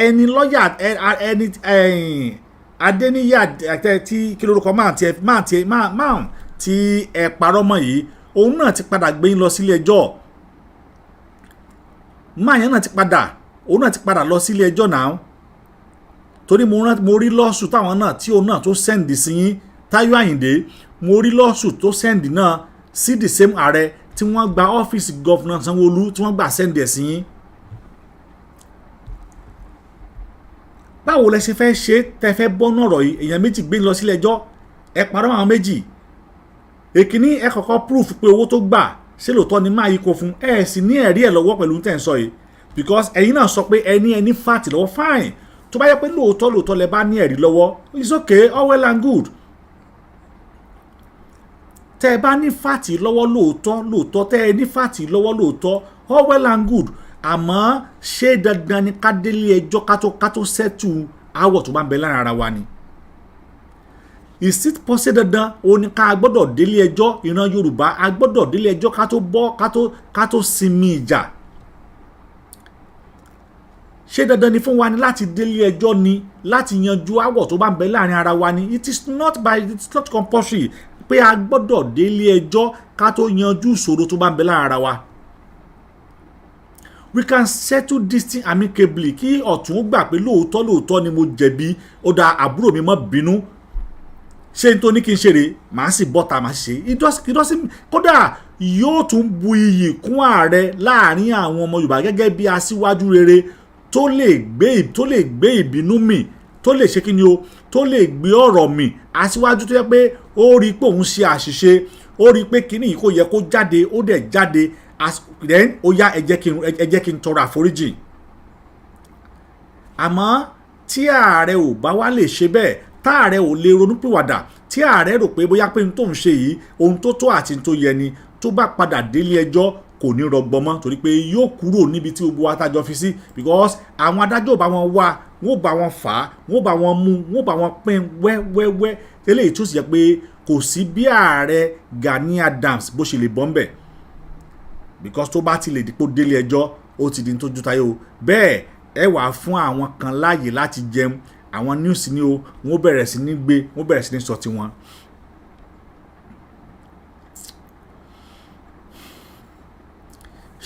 ẹni lọ́ọ̀yà ẹni adéníyà tí kí lórúkọ máa tí ẹ parọ́ mọ́ yìí òun náà ti padà gbé yín lọ sílé ẹjọ́ máa yẹn náà ti padà òun náà ti padà lọ sílé ẹjọ́ náà torí mo rí lọ́ọ̀sù táwọn náà tí òun náà tó sẹ́ǹdì sí yín Táyọ̀ Àyìndé mo rí lọ́ọ̀sù tó sẹ́ǹdì náà sí the same ààrẹ tí wọ́n gba ọ́fíìsì gọ́fúnà Sanwó-Olú tí wọ́n gbà sẹ́ǹdì ẹ̀ sí yín. báwo lẹ ṣe fẹ́ ṣe tẹ́ fẹ́ bọ́nú ọ̀rọ̀ yìí èèyàn méjì gbé lọ sílé ẹjọ́ ẹ parọ́ àwọn méjì èkíní ẹ kọ́kọ́ proof pé owó tó gbà ṣé lóòótọ́ ni máa yí ko fún ẹ sì ní ẹ̀rí ẹ̀ lọ́wọ́ pẹ̀lú tẹ̀ ń sọ yìí because ẹ̀yin náà sọ pé ẹni fat lọ́wọ́ fine tó bá yẹ pé lóòótọ́ lẹ bá ní ẹ̀rí lọ́wọ́ it's okay all well and good tẹ́ ẹ bá ní fàtì lọ́wọ́ lóòótọ́ tẹ́ ẹ ní fàtì lọ́wọ́ lóòótọ́ all well and good àmọ́ ṣé dandan ni ká délé ẹjọ́ ká tó sẹ́tù àwọ̀ tó bá ń bẹ lára ara wa ni is it possible dandan ó ní ká gbọ́dọ̀ délé ẹjọ́ ìran Yorùbá a gbọ́dọ̀ délé ẹjọ́ ká tó sinmi ìjà ṣé dandan ni fún wa ni láti délé ẹjọ́ ni láti yanjú àwọ̀ tó bá ń bẹ láàrin ara wa ni it's not compulsory pé a gbọ́dọ̀ délé ẹjọ́ ká tó yanjú ìṣòro tó bá ń bẹ láàrin ara wa we can settle this thing amicably kí ọ̀tún ó gbà pé lóòótọ́ ni mo jẹ̀bi ó da àbúrò mi mọ́ bínú ṣé n tó ní kí n ṣeré màá sì bọ́ta màá ṣe ìdọ́sí kódà yóò tún bu iyì kún ààrẹ láàrin àwọn ọmọ Yorùbá gẹ́gẹ́ bí aṣíwájú rere tó lè gbé ìbínú mì tó lè ṣe kí ni o tó lè gbé ọ̀rọ̀ mì aṣíwájú tó yẹ pé ó rí pé òun ṣe àṣìṣe ó rí pé kíní yìí kò yẹ kó jáde ó dẹ̀ jáde then ó yá ẹ jẹ́ kí n tọrọ àforíjì àmọ́ tí ààrẹ ò bá wá lè ṣe bẹ́ẹ̀ táàrẹ ò lè ronúpìwàdà tí ààrẹ rò pé bóyá pé n tó ń ṣe yìí ohun tó tó àti n tó yẹ ni tó bá padà délé ẹjọ́ kò ní rọgbọ mọ́ torí pé yóò kúrò níbi tí gbogbo adájọ́ fi sí because àwọn adájọ́ bá wọn wá wọn bá wọn fà á wọn bá wọn mú wọn bá wọn pín wẹ́wẹ́wẹ́ eléyìí tó sì jẹ́ pé kò sí bí ààrẹ Gani Adams bó ṣe lè bọ́ ń bẹ̀ because tó bá ti lè dípò délé ẹjọ́ ó ti di tójú táyé o bẹ́ẹ̀ ẹ wà fún àwọn kan láàyè láti jẹun àwọn news ni o wọ́n bẹ̀rẹ̀ sí ní gbé wọ́n bẹ̀rẹ̀ sí ní sọ tiwọn.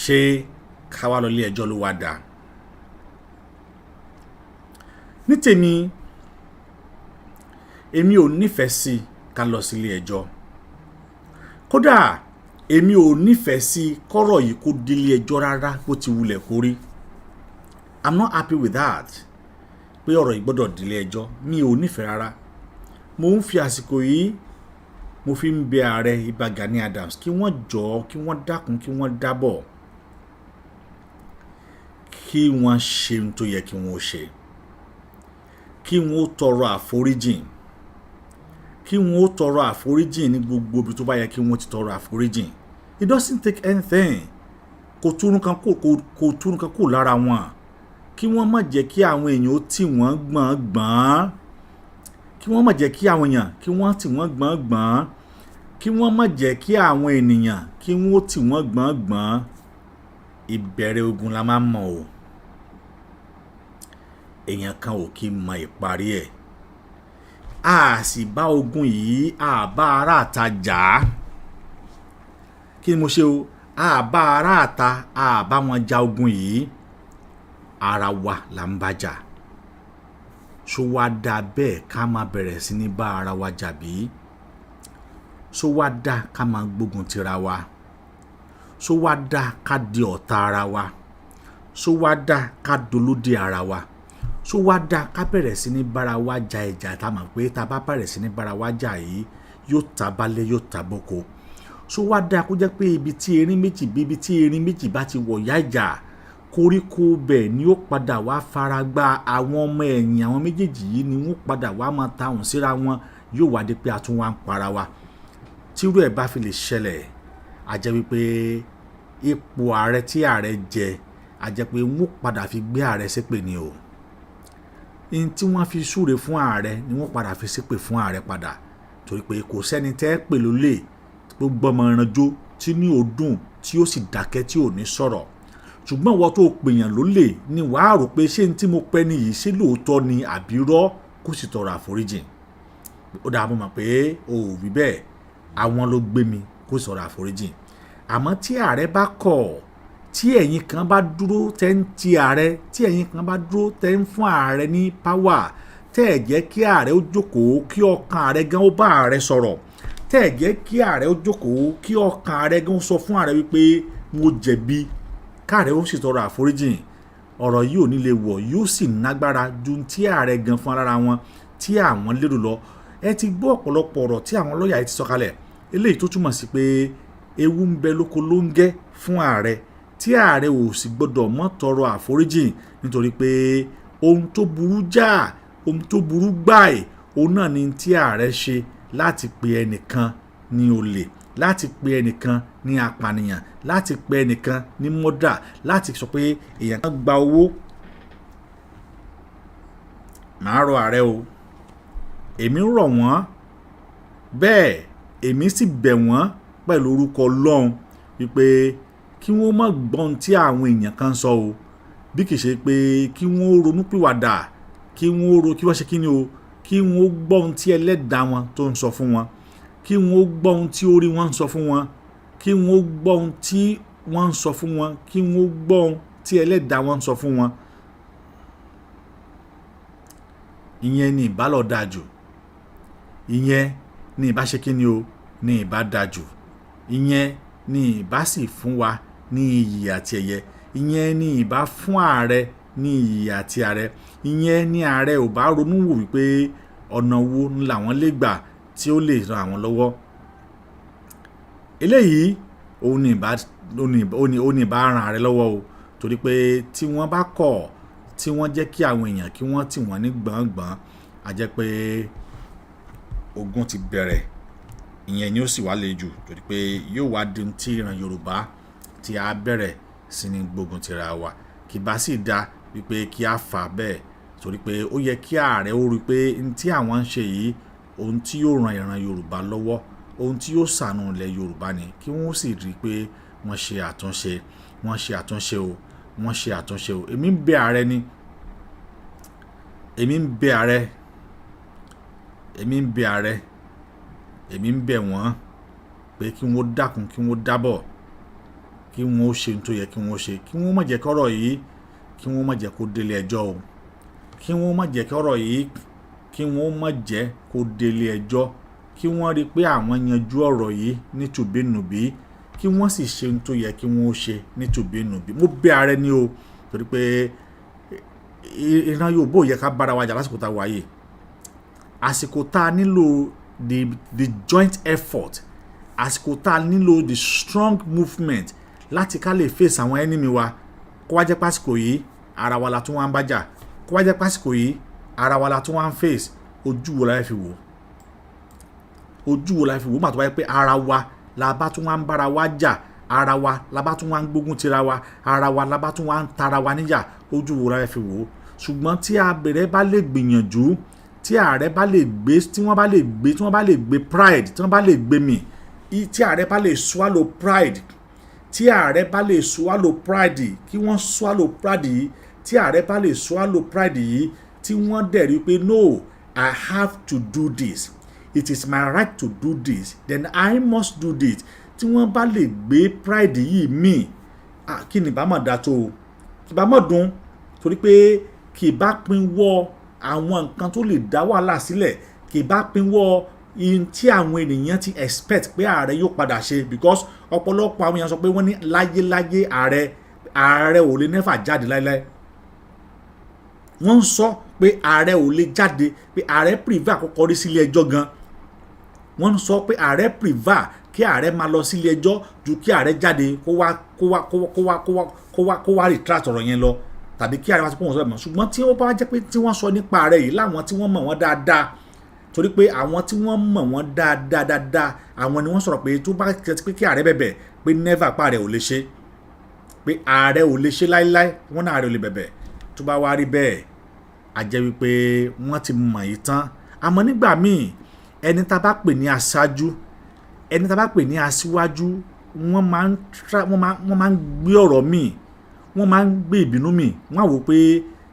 ṣé káwá lọ ilé ẹjọ́ ló wá dà ní tèmi èmi ò nífẹ̀ẹ́ sí ká lọ sí ilé ẹjọ́ kódà èmi ò nífẹ̀ẹ́ sí kọ́rọ̀ yìí kó délé ẹjọ́ rárá bó ti wulẹ̀ kó rí I'm not happy with that pé ọ̀rọ̀ yìí gbọ́dọ̀ délé ẹjọ́ mi ò nífẹ̀ẹ́ rárá mo ń fi àsìkò yìí mo fi ń bẹ ààrẹ Ìbà Gani Adams kí wọ́n jọ̀ọ́ kí wọ́n dákun kí wọ́n dábọ̀ kí wọ́n ṣe ohun tó yẹ kí wọ́n ṣe kí wọ́n tọrọ àforíjìn kí wọ́n tọrọ àforíjìn ní gbogbo ibi tó bá yẹ kí wọ́n ti tọrọ àforíjìn it doesn't take anything kò túrun kan kò lára wọn kí wọ́n má jẹ́ kí àwọn èèyàn ó tì wọ́n gbọ̀ngbọ̀n kí wọ́n má jẹ́ kí àwọn èèyàn kí wọ́n tì wọ́n gbọ̀ngbọ̀n kí wọ́n má jẹ́ kí àwọn ènìyàn kí wọ́n tì wọ́n gbọ̀ngbọ̀n ìbẹ̀rẹ̀ ogun la máa ń mọ̀ o èèyàn kan ò kí mọ ìparí ẹ̀ a sì bá ogun yìí a bá ará àta jà á kí ni mo ṣe o a bá ará àta a bá wọn ja ogun yìí ara wa là ń bá jà ṣó wá dá bẹ́ẹ̀ ká máa bẹ̀rẹ̀ sí ní bá ara wa jà bí ṣó wá dá ká máa gbógun tira wa ṣó wá dá ká di ọ̀tá ara wa ṣó wá dá ká dolóde ara wa, ṣó wá dá ká bẹ̀rẹ̀ sí ní bára wa ja ìjà tá a mọ̀ pé tá a bá bẹ̀rẹ̀ sí ní bára wa jà yìí yóò ta balẹ̀ yóò ta boko, ṣó wá dá kó jẹ́ pé ibi tí erin méjì bá ti wọ̀ yá ìjà koríko bẹ̀ ni ó padà wá fara gba àwọn ọmọ ẹ̀yìn àwọn méjèèjì yìí ni wọ́n padà wá máa ta òun síra wọn, yóò wá di pé a tún wá ń para wa. Tírú ẹ̀ bá fi lè ṣẹlẹ̀ a jẹ́ wípé ipò ààrẹ tí ààrẹ jẹ a jẹ́ pé wọ́n padà fi gbé ààrẹ ṣépè ni o. In tí wọ́n fi súre fún ààrẹ ni wọ́n padà fi ṣépè fún ààrẹ padà, torí pé kò sẹ́ni tẹ́ pè lólè gbogbo ọmọ ìrànjó tí ní òdùn tí ó sì dákẹ́ tí ò ní sọ̀rọ̀, ṣùgbọ́n ìwọ tó pèèyàn lólè ni wàá rò pé ṣé ní tí mo pẹ́ nìyí ṣé lóòótọ́ ni àbí rọ́, kó sì tọrọ àforíjì. Ó dáa mo mọ̀ pé o ò wí bẹ́ẹ̀, àwọn ló gbé mi, kó sì tọrọ àforíjì. Àmọ́ tí ààrẹ bá kọ̀, tí ẹ̀yin kan bá dúró tẹ́ ń ti ààrẹ, tí ẹ̀yin kan bá dúró tẹ́ ń fún ààrẹ ní páwà, tẹ́ ẹ̀ jẹ́ kí ààrẹ ó jókòó kí ọkàn ààrẹ gan ó bá ààrẹ sọ̀rọ̀, tẹ́ ẹ̀ jẹ́ kí ààrẹ ó jókòó kí ọkàn ààrẹ gan ó sọ fún ààrẹ wípé mo jẹ̀bi, káàrẹ ó sì tọrọ àforíjì, ọ̀rọ̀ yìí ò ní lè wọ̀, yóò sì nágbára ju tí ààrẹ gan fún ara wọn tí àwọn lérò lọ. Ẹ ti gbọ́ ọ̀pọ̀lọpọ̀ ọ̀rọ̀ tí àwọn lọ́ọ̀yà yìí ti sọ kalẹ̀, eléyìí tó túmọ̀ sí pé ewu ń bẹ lóko ló ń gẹ́ fún ààrẹ, tí ààrẹ ò sì gbọ́dọ̀ mọ́ tọrọ àforíjì, nítorí pé ohun tó burú jáà, ohun tó burú gbáì, òun náà ni tí ààrẹ ṣe láti pe ẹnìkan ní olè, láti pe ẹnìkan ní apànìyàn, láti pe ẹnìkan ní mọ́dà, láti sọ pé èèyàn kan gba owó. Màá rọ ààrẹ o, èmi ń rọ̀ wọ́n, bẹ́ẹ̀ èmi sì bẹ̀ wọ́n pẹ̀lú orúkọ Ọlọ́run wípé kí wọ́n má gbọ́n tí àwọn èèyàn kan sọ o, bí kì í ṣe pé kí wọ́n ronúpìwàdà, kí wọ́n ṣe kí ni o, kí wọ́n gbọ́ ohun tí ẹlẹ́dàá wọn tó ń sọ fún wọn, kí wọ́n gbọ́ ohun tí orí wọn ń sọ fún wọn, kí wọ́n gbọ́ ohun tí wọ́n ń sọ fún wọn, kí wọ́n gbọ́ ohun tí ẹlẹ́dàá wọn ń sọ fún wọn. Ìyẹn ni ìbá lọ dáa jù, ìyẹn ni ìbá ṣe kí ni o, ni ìbá dáa jù, ìyẹn ni ìbá sì fún wa ní iyì àti ẹ̀yẹ, ìyẹn ni ìbá fún ààrẹ ní iyì àti ààrẹ, ìyẹn ni ààrẹ ò bá ronú wò wípé ọ̀nà wo làwọn lè gbà tí ó lè ran àwọn lọ́wọ́. Eléyìí òun ni ìbá ran ààrẹ lọ́wọ́ o, torí pé tí wọ́n bá kọ̀, tí wọ́n jẹ́ kí àwọn èèyàn kí wọ́n tì wọ́n ní gbọ̀ngbọ̀n, a jẹ́ pé ogun ti bẹ̀rẹ̀, ìyẹn ni ó sì wá le jù, torí pé yóò wá di tí ìran Yorùbá tí a bẹ̀rẹ̀ sí ní gbógun tira wa, kì bá sì dá wípé kí a fà bẹ́ẹ̀, torí pé ó yẹ kí ààrẹ ó rí pé ní tí àwọn ń ṣe yìí ohun tí yóò ran ìran Yorùbá lọ́wọ́, ohun tí yóò ṣàánú ilẹ̀ Yorùbá ni, kí wọ́n sì rí pé wọ́n ṣe àtúnṣe, wọ́n ṣe àtúnṣe o, wọ́n ṣe àtúnṣe o. Èmi ń bẹ ààrẹ ni, èmi ń bẹ ààrẹ, èmi ń bẹ ààrẹ, èmi ń bẹ wọ́n pé kí wọ́n dákun, kí wọ́n dábọ̀, kí wọ́n ṣe ohun tó yẹ kí wọ́n ṣe, kí wọ́n má jẹ́ kọ́rọ̀ yìí, kí wọ́n má jẹ́ kó délé ẹjọ́ o, kí wọ́n má jẹ́ kọ́rọ̀ yìí, kí wọ́n má jẹ́ kó délé ẹjọ́, kí wọ́n rí pé àwọn yanjú ọ̀rọ̀ yìí nítùbínùbí, kí wọ́n sì ṣe ohun tó yẹ kí wọ́n ṣe nítùbínùbí. Mo bẹ̀ ààrẹ ni o, torí pé ìran Yorùbá ò yẹ ká bára wa jà lásìkò tá a wáyé, àsìkò tá a nílò the joint effort, àsìkò tá a nílò the strong movement láti ká lè face àwọn enemy wa. Kó wá jẹ́ pásìkò yìí ara wa la tún wá ń bájà, kó wá jẹ́ pásìkò yìí ara wa la tún wá ń face, ojú wo la fi wò, ojú wo la fi wò, mà tó wáyé pé ara wa la bá tún wá ń bára wa jà, ara wa la bá tún wá ń gbógun tira wa, ara wa la bá tún wá ń tara wa níjà, ojú wo la fi wò. Ṣùgbọ́n tí abẹ̀rẹ̀ bá lè gbìyànjú, tí ààrẹ bá lè gbé, tí wọ́n bá lè gbé pride, tí wọ́n bá lè gbé mì, tí ààrẹ bá lè swallow pride, tí ààrẹ bá lè swallow pride, kí wọ́n swallow pride yìí, tí ààrẹ bá lè swallow pride yìí, tí wọ́n dẹ̀ rí pé no, I have to do this, it is my right to do this, then I must do this. Tí wọ́n bá lè gbé pride yìí mì, kí ni bá mọ̀ dá tó o, kí bá mọ̀ dùn, torí pé kì bá pinwọ́ àwọn nǹkan tó lè dá wàhálà sílẹ̀, kì bá pinwọ́ in tí àwọn ènìyàn ti expect pé ààrẹ yóò padà ṣe, because ọ̀pọ̀lọpọ̀ àwọn èèyàn sọ pé wọ́n ní láyéláyé ààrẹ ààrẹ ò lè never jáde láíláí. Wọ́n ń sọ pé ààrẹ ò lè jáde, pé ààrẹ prevail kó kọrí sílé ẹjọ́ gan. Wọ́n ń sọ pé ààrẹ prevail kí ààrẹ máa lọ sílé ẹjọ́ ju kí ààrẹ jáde kó wá retract ọ̀rọ̀ yẹn lọ, tàbí kí ààrẹ wá sí pé wọ́n sọ bẹ́ẹ̀ mọ́. Ṣùgbọ́n tí wọ́n bá jẹ́ pé tí wọ́n sọ nípa ààrẹ yìí láwọn tí wọ́n mọ̀ wọ́n dáadáa, torí pé àwọn tí wọ́n mọ̀ wọ́n dáadáa àwọn ni wọ́n sọ̀rọ̀ pé tó bá kẹ́ pé kí ààrẹ bẹ̀bẹ̀ pé never pa ààrẹ ò lè ṣe, pé ààrẹ ò lè ṣe láíláí, wọ́n náà ààrẹ ò lè bẹ̀bẹ̀. Tó bá wá rí bẹ́ẹ̀ a jẹ́ wípé wọ́n ti mọ̀ yìí tán. Àmọ́ nígbà míì ẹni tá bá pè ní aṣáájú, ẹni tá bá pè ní aṣíwájú, wọ́n máa ń gbé ọ̀rọ̀ míì, wọ́n máa ń gbé ìbínú míì. Wọ́n á wò pé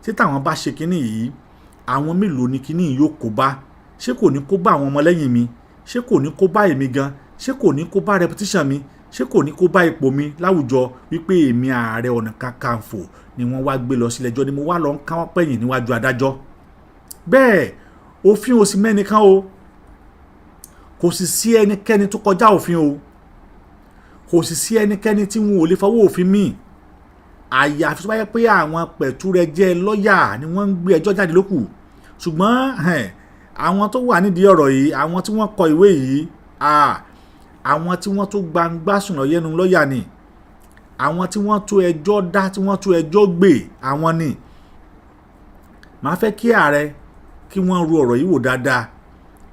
tí táwọn bá ṣe kinní yìí, àwọn mélòó ni kinní yìí yóò kó bá? Ṣé kò ní kó bá àwọn ọmọlẹ́yìn mi? Ṣé kò ní kó bá èmi gan? Ṣé kò ní kó bá reputation mi? Ṣé kò ní kó bá ipò mi láwùjọ wípé èmi Ààrẹ Ọ̀nà Kakanfò ni wọ́n wá gbé lọ sílé ẹjọ́, ni mo wá lọ ń káwọ́ pẹ̀yìn níwájú adájọ́? Bẹ́ẹ̀ òfin ò sí mẹ́nìkan o, kò sì sí ẹnikẹ́ni tó kọjá òfin o, kò sì sí ẹnikẹ́ni tí wọn ò lè fọwọ́ òfin mí. Àyàfi tó bá yẹ pé àwọn pẹ̀tùrẹ́jẹ́ lọ́ọ̀yà ni wọ́n ń gbé ẹjọ́ jáde lókù. Ṣùgbọ́n àwọn tó wà nídìí ọ̀rọ̀ yìí, àwọn tí wọ́n kọ ìwé yìí, àwọn tí wọ́n tó gbangba sùnà yẹnu lọ́ọ̀yà ni, àwọn tí wọ́n tó ẹjọ́ dá, tí wọ́n tó ẹjọ́ gbé, àwọn ni. Màá fẹ́ kí ààrẹ kí wọ́n ro ọ̀rọ̀ yìí wò dáadáa,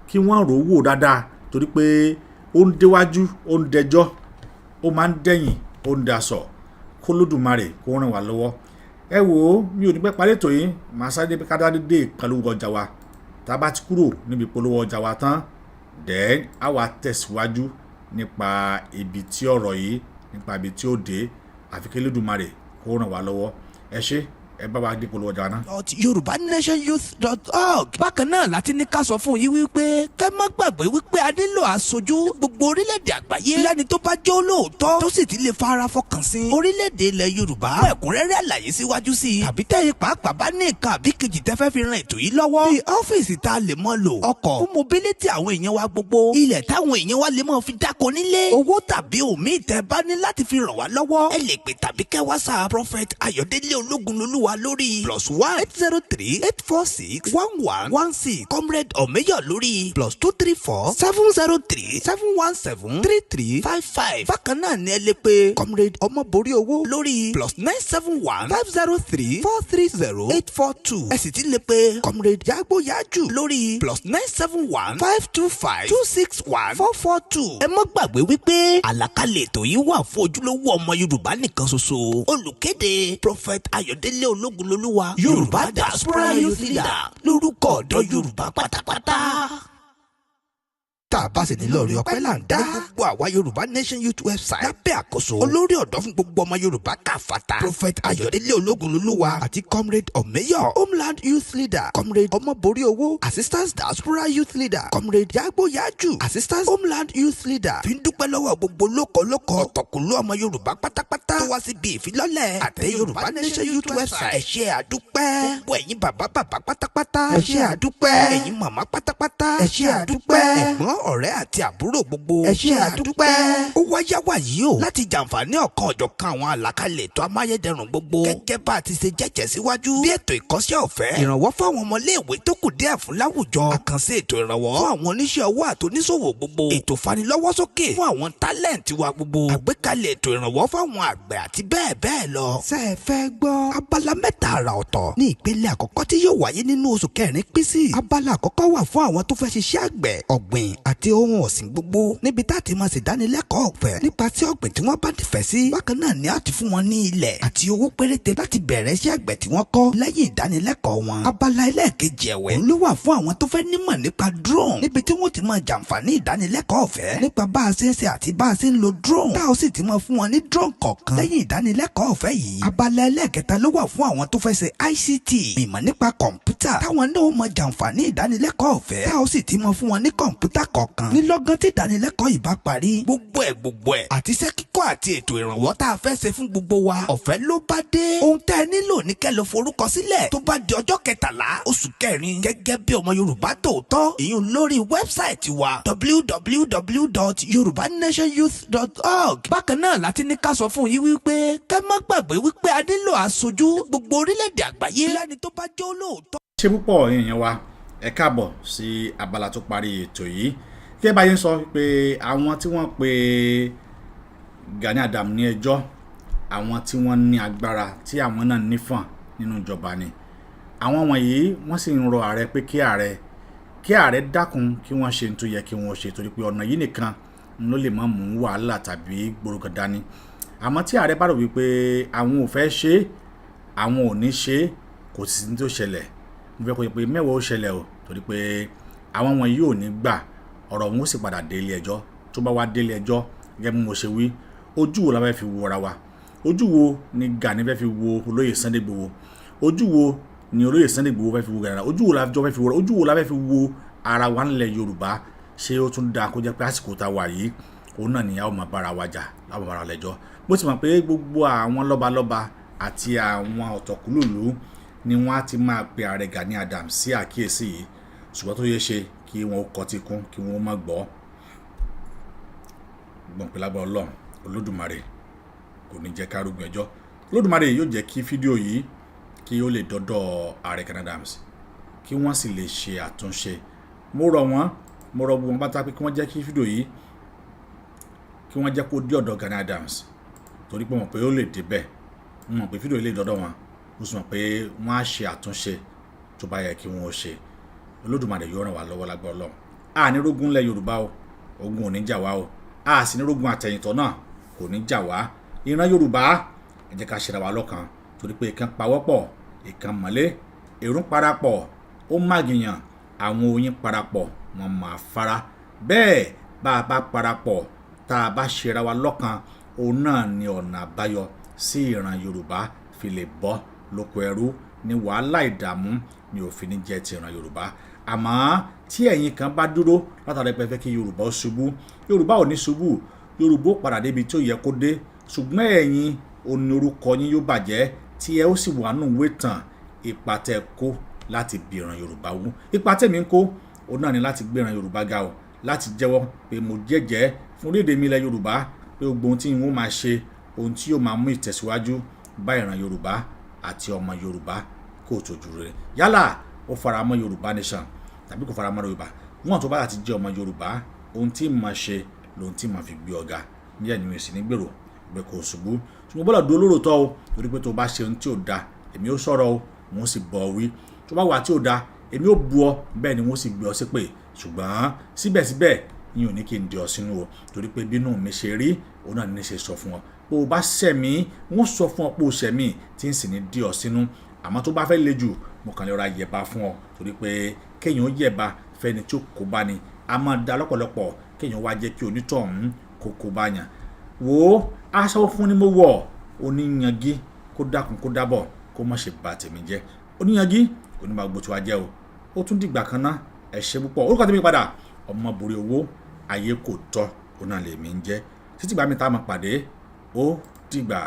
kí wọ́n rò ó wò dáadáa, torí pé ó ń déwájú, ó ń dẹjọ́, ó máa ń dẹ̀yìn, ó ń daṣọ. Kó Olódùmarè kó ràn wá lọ́wọ́. Ẹ wò ó, mi ò ní pẹ́ parí ètò yìí, màá sáré ká dáadé dé ìpolówó ọjà wa. Tá a bá ti kúrò níbi ìpolówó ọjà wa tán, then á wá tẹ̀síwájú nípa ibi tí ọ̀rọ̀ yìí, nípa ibi tí ó dé. Àfi kí Olódùmarè kó ràn wá lọ́wọ́. Ẹ ṣé, ẹ bá wa dé ìpolówó ọjà náà. yorubanationyouth.org. Bákan náà láti ní ká sọ fún yín wípé kẹ́ má gbàgbé wípé a nílò aṣojú gbogbo orílẹ̀-èdè àgbáyé lẹ́ni tó bá jẹ́ olóòótọ́ tó sì ti lè fara fọkàn sí orílẹ̀-èdè ilẹ̀ Yorùbá. Fún ẹ̀kúnrẹ́rẹ́ àlàyé síwájú sí i, tàbí tẹ́yìn pàápàá bá ní nǹkan àbí kejì tẹ́ fẹ́ fi ran ètò yìí lọ́wọ́, bí ọ́fíìsì tá a lè mọ́ lò, ọkọ̀ fún mobility àwọn èèyàn wa gbogbo, ilẹ̀ táwọn èèyàn wa lè mọ́ fi dáko nílé, owó tàbí òmíì tẹ́ bá ní láti fi ràn wá lọ́wọ́, ẹ lè pè tàbí kẹ́ WhatsApp Prophet Ayọ̀délé Ológunlolúwa lórí +1-803-846-1116. Comrade Omeyo lórí +234-713-717-3355. Bákan náà ni ẹ lè pe Comrade Omoboriowo lórí +971-503-430-842. Ẹ sì ti lè pe Comrade Yagboyaju lórí +971-525-261-442. Ẹ má gbàgbé wípé àlàkalẹ̀ ètò yìí wà fún ojúlówó ọmọ Yorùbá nìkan ṣoṣo. Olùkéde Prophet Ayọ̀délé Ológunlolúwa, Yorùbá Diaspora Youth Leader, lórúkọ ọ̀dọ́ Yorùbá pátápátá. Tá a bá sì nílò orí ọpẹ́ là ń dá. Gbogbo àwa Yorùbá Nation Youth website lábẹ́ àkóso olórí ọ̀dọ́ fún gbogbo ọmọ Yorùbá káfàtà Prophet Ayọ̀délé Ológunlolúwa àti Comrade Omeyo Homeland Youth Leader, Comrade Omoboriowo Assistant Diaspora Youth Leader, Comrade Yagboyaju Assistant Homeland Youth Leader fi ń dúpẹ́ lọ́wọ́ gbogbo lókọ̀lókọ̀ ọ̀tọ̀kùlú ọmọ Yorùbá pátápátá tó wá síbi ìfilọ́lẹ̀ àtẹ Yorùbá Nation Youth website. Ẹ ṣé àdúpẹ́. Gbogbo ẹ̀yin bàbá pátápátá. Ẹ ṣé àdúpẹ́. Ẹ̀yin màmá pátápátá. Ẹ ṣé àdúpẹ́. Ẹ̀gbọ́n ọ̀rẹ́ àti àbúrò gbogbo. Ẹ ṣé àdúpẹ́. Ó wáyá wá yìí o láti jàǹfààní ọ̀kan ọ̀jọ̀kan àwọn àlàkalẹ̀ ètò amáyédẹrùn gbogbo. Gẹ́gẹ́ bá a ti ṣe jẹ́jẹ́ síwájú. Bí ètò ìkọ́ṣẹ́ ọ̀fẹ́, ìrànwọ́ fáwọn ọmọléèwé tó kù díẹ̀ fún láwùjọ, àkànṣe ètò ìrànwọ́ fún àwọn oníṣẹ́ ọwọ́ àtòníṣòwò gbogbo, ètò fanilọ́wọ́sókè fún àwọn tálẹ̀ǹtì wa gbogbo, àgbékalẹ̀ ètò ìrànwọ́ fáwọn àgbẹ̀ àti bẹ́ẹ̀ bẹ́ẹ̀ lọ. Ṣé ẹ fẹ́ gbọ́? Abala mẹ́ta àrà ọ̀tọ̀ ní ìpele àkọ́kọ́ tí yóò wáyé nínú oṣù kẹrin pín sí. Abala àkọ́kọ́ wà fún àwọn tó fẹ́ ṣiṣẹ́ àgbẹ̀, ọ̀gbìn àti ohun ọ̀sìn gbogbo, níbi tá a ti máa ṣèdánilẹ́kọ̀ọ́ ọ̀fẹ́ nípa tí ọ̀gbìn tí wọ́n bá nífẹ̀ẹ́ sí. Bákan náà ni a ti fún wọn ní ilẹ̀ àti owó péréte láti bẹ̀rẹ̀ iṣẹ́ àgbẹ̀ tí wọ́n kọ́ lẹ́yìn ìdánilẹ́kọ̀ọ́ wọn. Abala ẹlẹ́ẹ̀kejì ẹ̀wẹ̀ ló wà fún àwọn tó fẹ́ nímọ̀ nípa drone, níbi tí wọ́n ti máa jàǹfààní ìdánilẹ́kọ̀ọ́ ọ̀fẹ́ nípa bá a ṣe ń ṣe àti bá a ṣe ń lo drone, tá a sì ti máa fún wọn ní drone kọ̀ọ̀kan lẹ́yìn ìdánilẹ́kọ̀ọ́ ọ̀fẹ́ yìí. Abala ẹlẹ́ẹ̀kẹta ló wà fún àwọn tó fẹ́ ṣe ICT, ìmọ̀ nípa kọ̀ǹpútà, táwọn náà máa jàǹfààní ìdánilẹ́kọ̀ọ́ ọ̀fẹ́, tá a sì ti máa fún wọn ní kọ̀ǹpútà lẹ́ẹ̀kọ̀ọ̀kan nílọ́gán tí ìdánilẹ́kọ̀ọ́ yìí bá parí gbogbo ẹ̀ àti iṣẹ́ kíkọ́ àti ètò ìrànwọ́ tá a fẹ́ ṣe fún gbogbo wa ọ̀fẹ́ ló bá dé ohun tẹ́ ẹ nílò ní kẹ́ lọ forúkọ sílẹ̀ tó bá di ọjọ́ 13 oṣù kẹrin gẹ́gẹ́ bí ọmọ Yorùbá tòótọ́ ìyún lórí wẹ́bsáìtì wa www.yorubanationyouth.org bákan náà láti ní ká sọ fún yín wípé kẹ́ má gbàgbé wípé a nílò aṣojú gbogbo orílẹ̀-èdè àgbáyé lẹ́ni tó bá jẹ́ olóòótọ́. ṣé púpọ̀ èèyàn wa ẹ káàbọ̀ sí abala tó parí ètò yìí kí ẹ bá yín sọ pé àwọn tí wọ́n pe Gani Adams ní ẹjọ́ àwọn tí wọ́n ní agbára tí àwọn náà nífọ̀n nínú ìjọba ni àwọn wọ̀nyí wọ́n sì ń rọ ààrẹ pé kí ààrẹ dákun kí wọ́n ṣe tó yẹ kí wọ́n ṣe torí pé ọ̀nà yìí nìkan ló lè má mú wàhálà tàbí gbòrògàn dání àmọ́ tí ààrẹ bá rò wípé àwọn ò fẹ́ ṣe àwọn ò ní ṣe kò sí ní tó ṣẹlẹ̀ mo fẹ́ kó yẹ pé mẹ́wàá ó ṣẹlẹ̀ o torí pé àwọn wọ̀nyí ò ní gbà ọ̀rọ̀ wọn ó sì padà dé ilé ẹjọ́ tó bá wá dé ilé ẹjọ́ gẹ́gẹ́ bí mo ṣe wí ojú wo la fẹ́ fi wo ara wa ojú wo ni Gani fẹ́ fi wo olóyè Sunday Igboho ojú wo ni olóyè Sunday Igboho fẹ́ fi wo Gani ojú wo la fẹ́ fi wo ojú wo la fẹ́ fi wo ara wa nílẹ̀ Yorùbá ṣé ó tún dáa kó jẹ́ pé àsìkò tá a wà yìí òun náà nìyà ó máa bára wa jà láwọn bára lẹ́jọ́ bó ti mọ̀ pé gbogbo àwọn lọ́balọ́ba àti àwọn ọ̀tọ̀kùlùlù ni wọ́n á ti máa pe ààrẹ Gani Adams sí àkíyèsí yìí ṣùgbọ́n tó yẹ ṣe kí wọ́n kọ́ ti kún kí wọ́n má gbọ́ gbọ̀npẹ̀lábọ̀ Ọlọ́run Olódùmarè kò ní jẹ́ ká rúgbìn ẹjọ́ Olódùmarè yóò jẹ́ kí fídíò yìí kí ó lè dọ́dọ̀ ààrẹ Gani Adams kí wọ́n sì lè ṣe àtúnṣe mo rọ̀ gbogbo wọn pátá pé kí wọ́n jẹ́ kí fídíò yìí kí wọ́n jẹ́ kó dé ọ̀dọ̀ Gani Adams torí pé wọ́n pé ó lè débẹ̀ wọ́n mọ̀ pé fídíò yìí lè dọ́dọ̀ wọn mo sì mọ̀ pé wọ́n á ṣe àtúnṣe tó bá yẹ kí wọ́n ó ṣe Olódùmarè yóò ràn wá lọ́wọ́ lágbára Ọlọ́run a ní rógun lẹ̀ Yorùbá o ogun ò ní jà wá o a sì ní rógun àtẹ̀yìntọ̀ náà kò ní jà wá ìran Yorùbá ẹ jẹ́ ká ṣera wa lọ́kan torí pé ìkan pawọ́pọ̀ ìkan mọ̀lé èrún parapọ̀ ó màgìyàn àwọn oyin parapọ̀ wọn máa fara bẹ́ẹ̀ bá a bá parapọ̀ tá a bá ṣera wa lọ́kan òun náà ni ọ̀nà àbáyọ sí ìran Yorùbá fi lè bọ́ lóko ẹrú ní wàhálà ìdààmú ni òfin ní jẹ́ ti ìran Yorùbá àmọ́ tí ẹ̀yin kan bá dúró látàrí pé fẹ́ kí Yorùbá ó ṣubú Yorùbá ò ní ṣubú Yorùbá ó padà débi tí ó yẹ kó dé ṣùgbọ́n ẹ̀yin òní orúkọ yín yóò bàjẹ́ tí ẹ ó sì wà nù ìwé tàn ipa tẹ́ kó láti bí ìran Yorùbá wú ipa tẹ̀mí ń kó òun náà ni láti gbé ìran Yorùbá ga o láti jẹ́wọ́ pé mo jẹ́jẹ́ fún orílẹ̀-èdè mi ilẹ̀ Yorùbá pé gbogbo ohun tí n ó máa ṣe ohun tí yóò máa mú ìtẹ̀síwájú bá ìran Yorùbá àti ọmọ Yorùbá kó o tójú rẹ̀ yálà ó fara mọ́ Yorùbá nation tàbí kò fara mọ́ Yorùbá wọn tó bá láti jẹ́ ọmọ Yorùbá ohun tí màá ṣe lóhun tí màá fi gbé ọ̀gá ní ẹ̀yìn ìsìn nígbèrò pé kò ṣubú ṣùgbọ́n bọ́lá dúró lóòótọ́ o torí pé tó bá ṣe ohun tí ò da èmi ó sọ̀rọ̀ o wọ́n sì bọ̀ wí tó bá wà tí ò da èmi ó bu ọ bẹ́ẹ̀ ni wọ́n sì gbé ọ ṣépè ṣùgbọ́n síbẹ̀síbẹ̀ yín ò ní kí n di ọ sínú o torí pé bínú mi ṣe rí òun náà ní ṣe sọ fún ọ pé o bá ṣẹ̀mí wọ́n sọ fún ọ pé o ṣẹ̀mí tí ń sì ní di ọ sínú àmọ́ tó bá fẹ́ le jù mo kàn lè ra yẹ̀ba fún ọ torí pé kéèyàn ó yẹ̀ba fẹ́ni tí ó kó bá ni a máa da lọ́pọ̀lọpọ̀ kéèyàn wá jẹ́ kí onítọ̀hún kó kó bá yàn wò ó aṣọ fún ni mo wọ̀ oníyangi kó dákun kó dábọ̀ kó má ṣe bà tèmi jẹ́ oníyangi onímọ̀gbò tí wàá jẹ́ o ó tún dìgbà kan ná ẹ ṣé púpọ̀ orúkọ tèmi padà Ọmọboriowo ayé kò tọ́ òun náà lèmi ń jẹ́ títí gbà mí tá a máa pàdé ó dìgbà.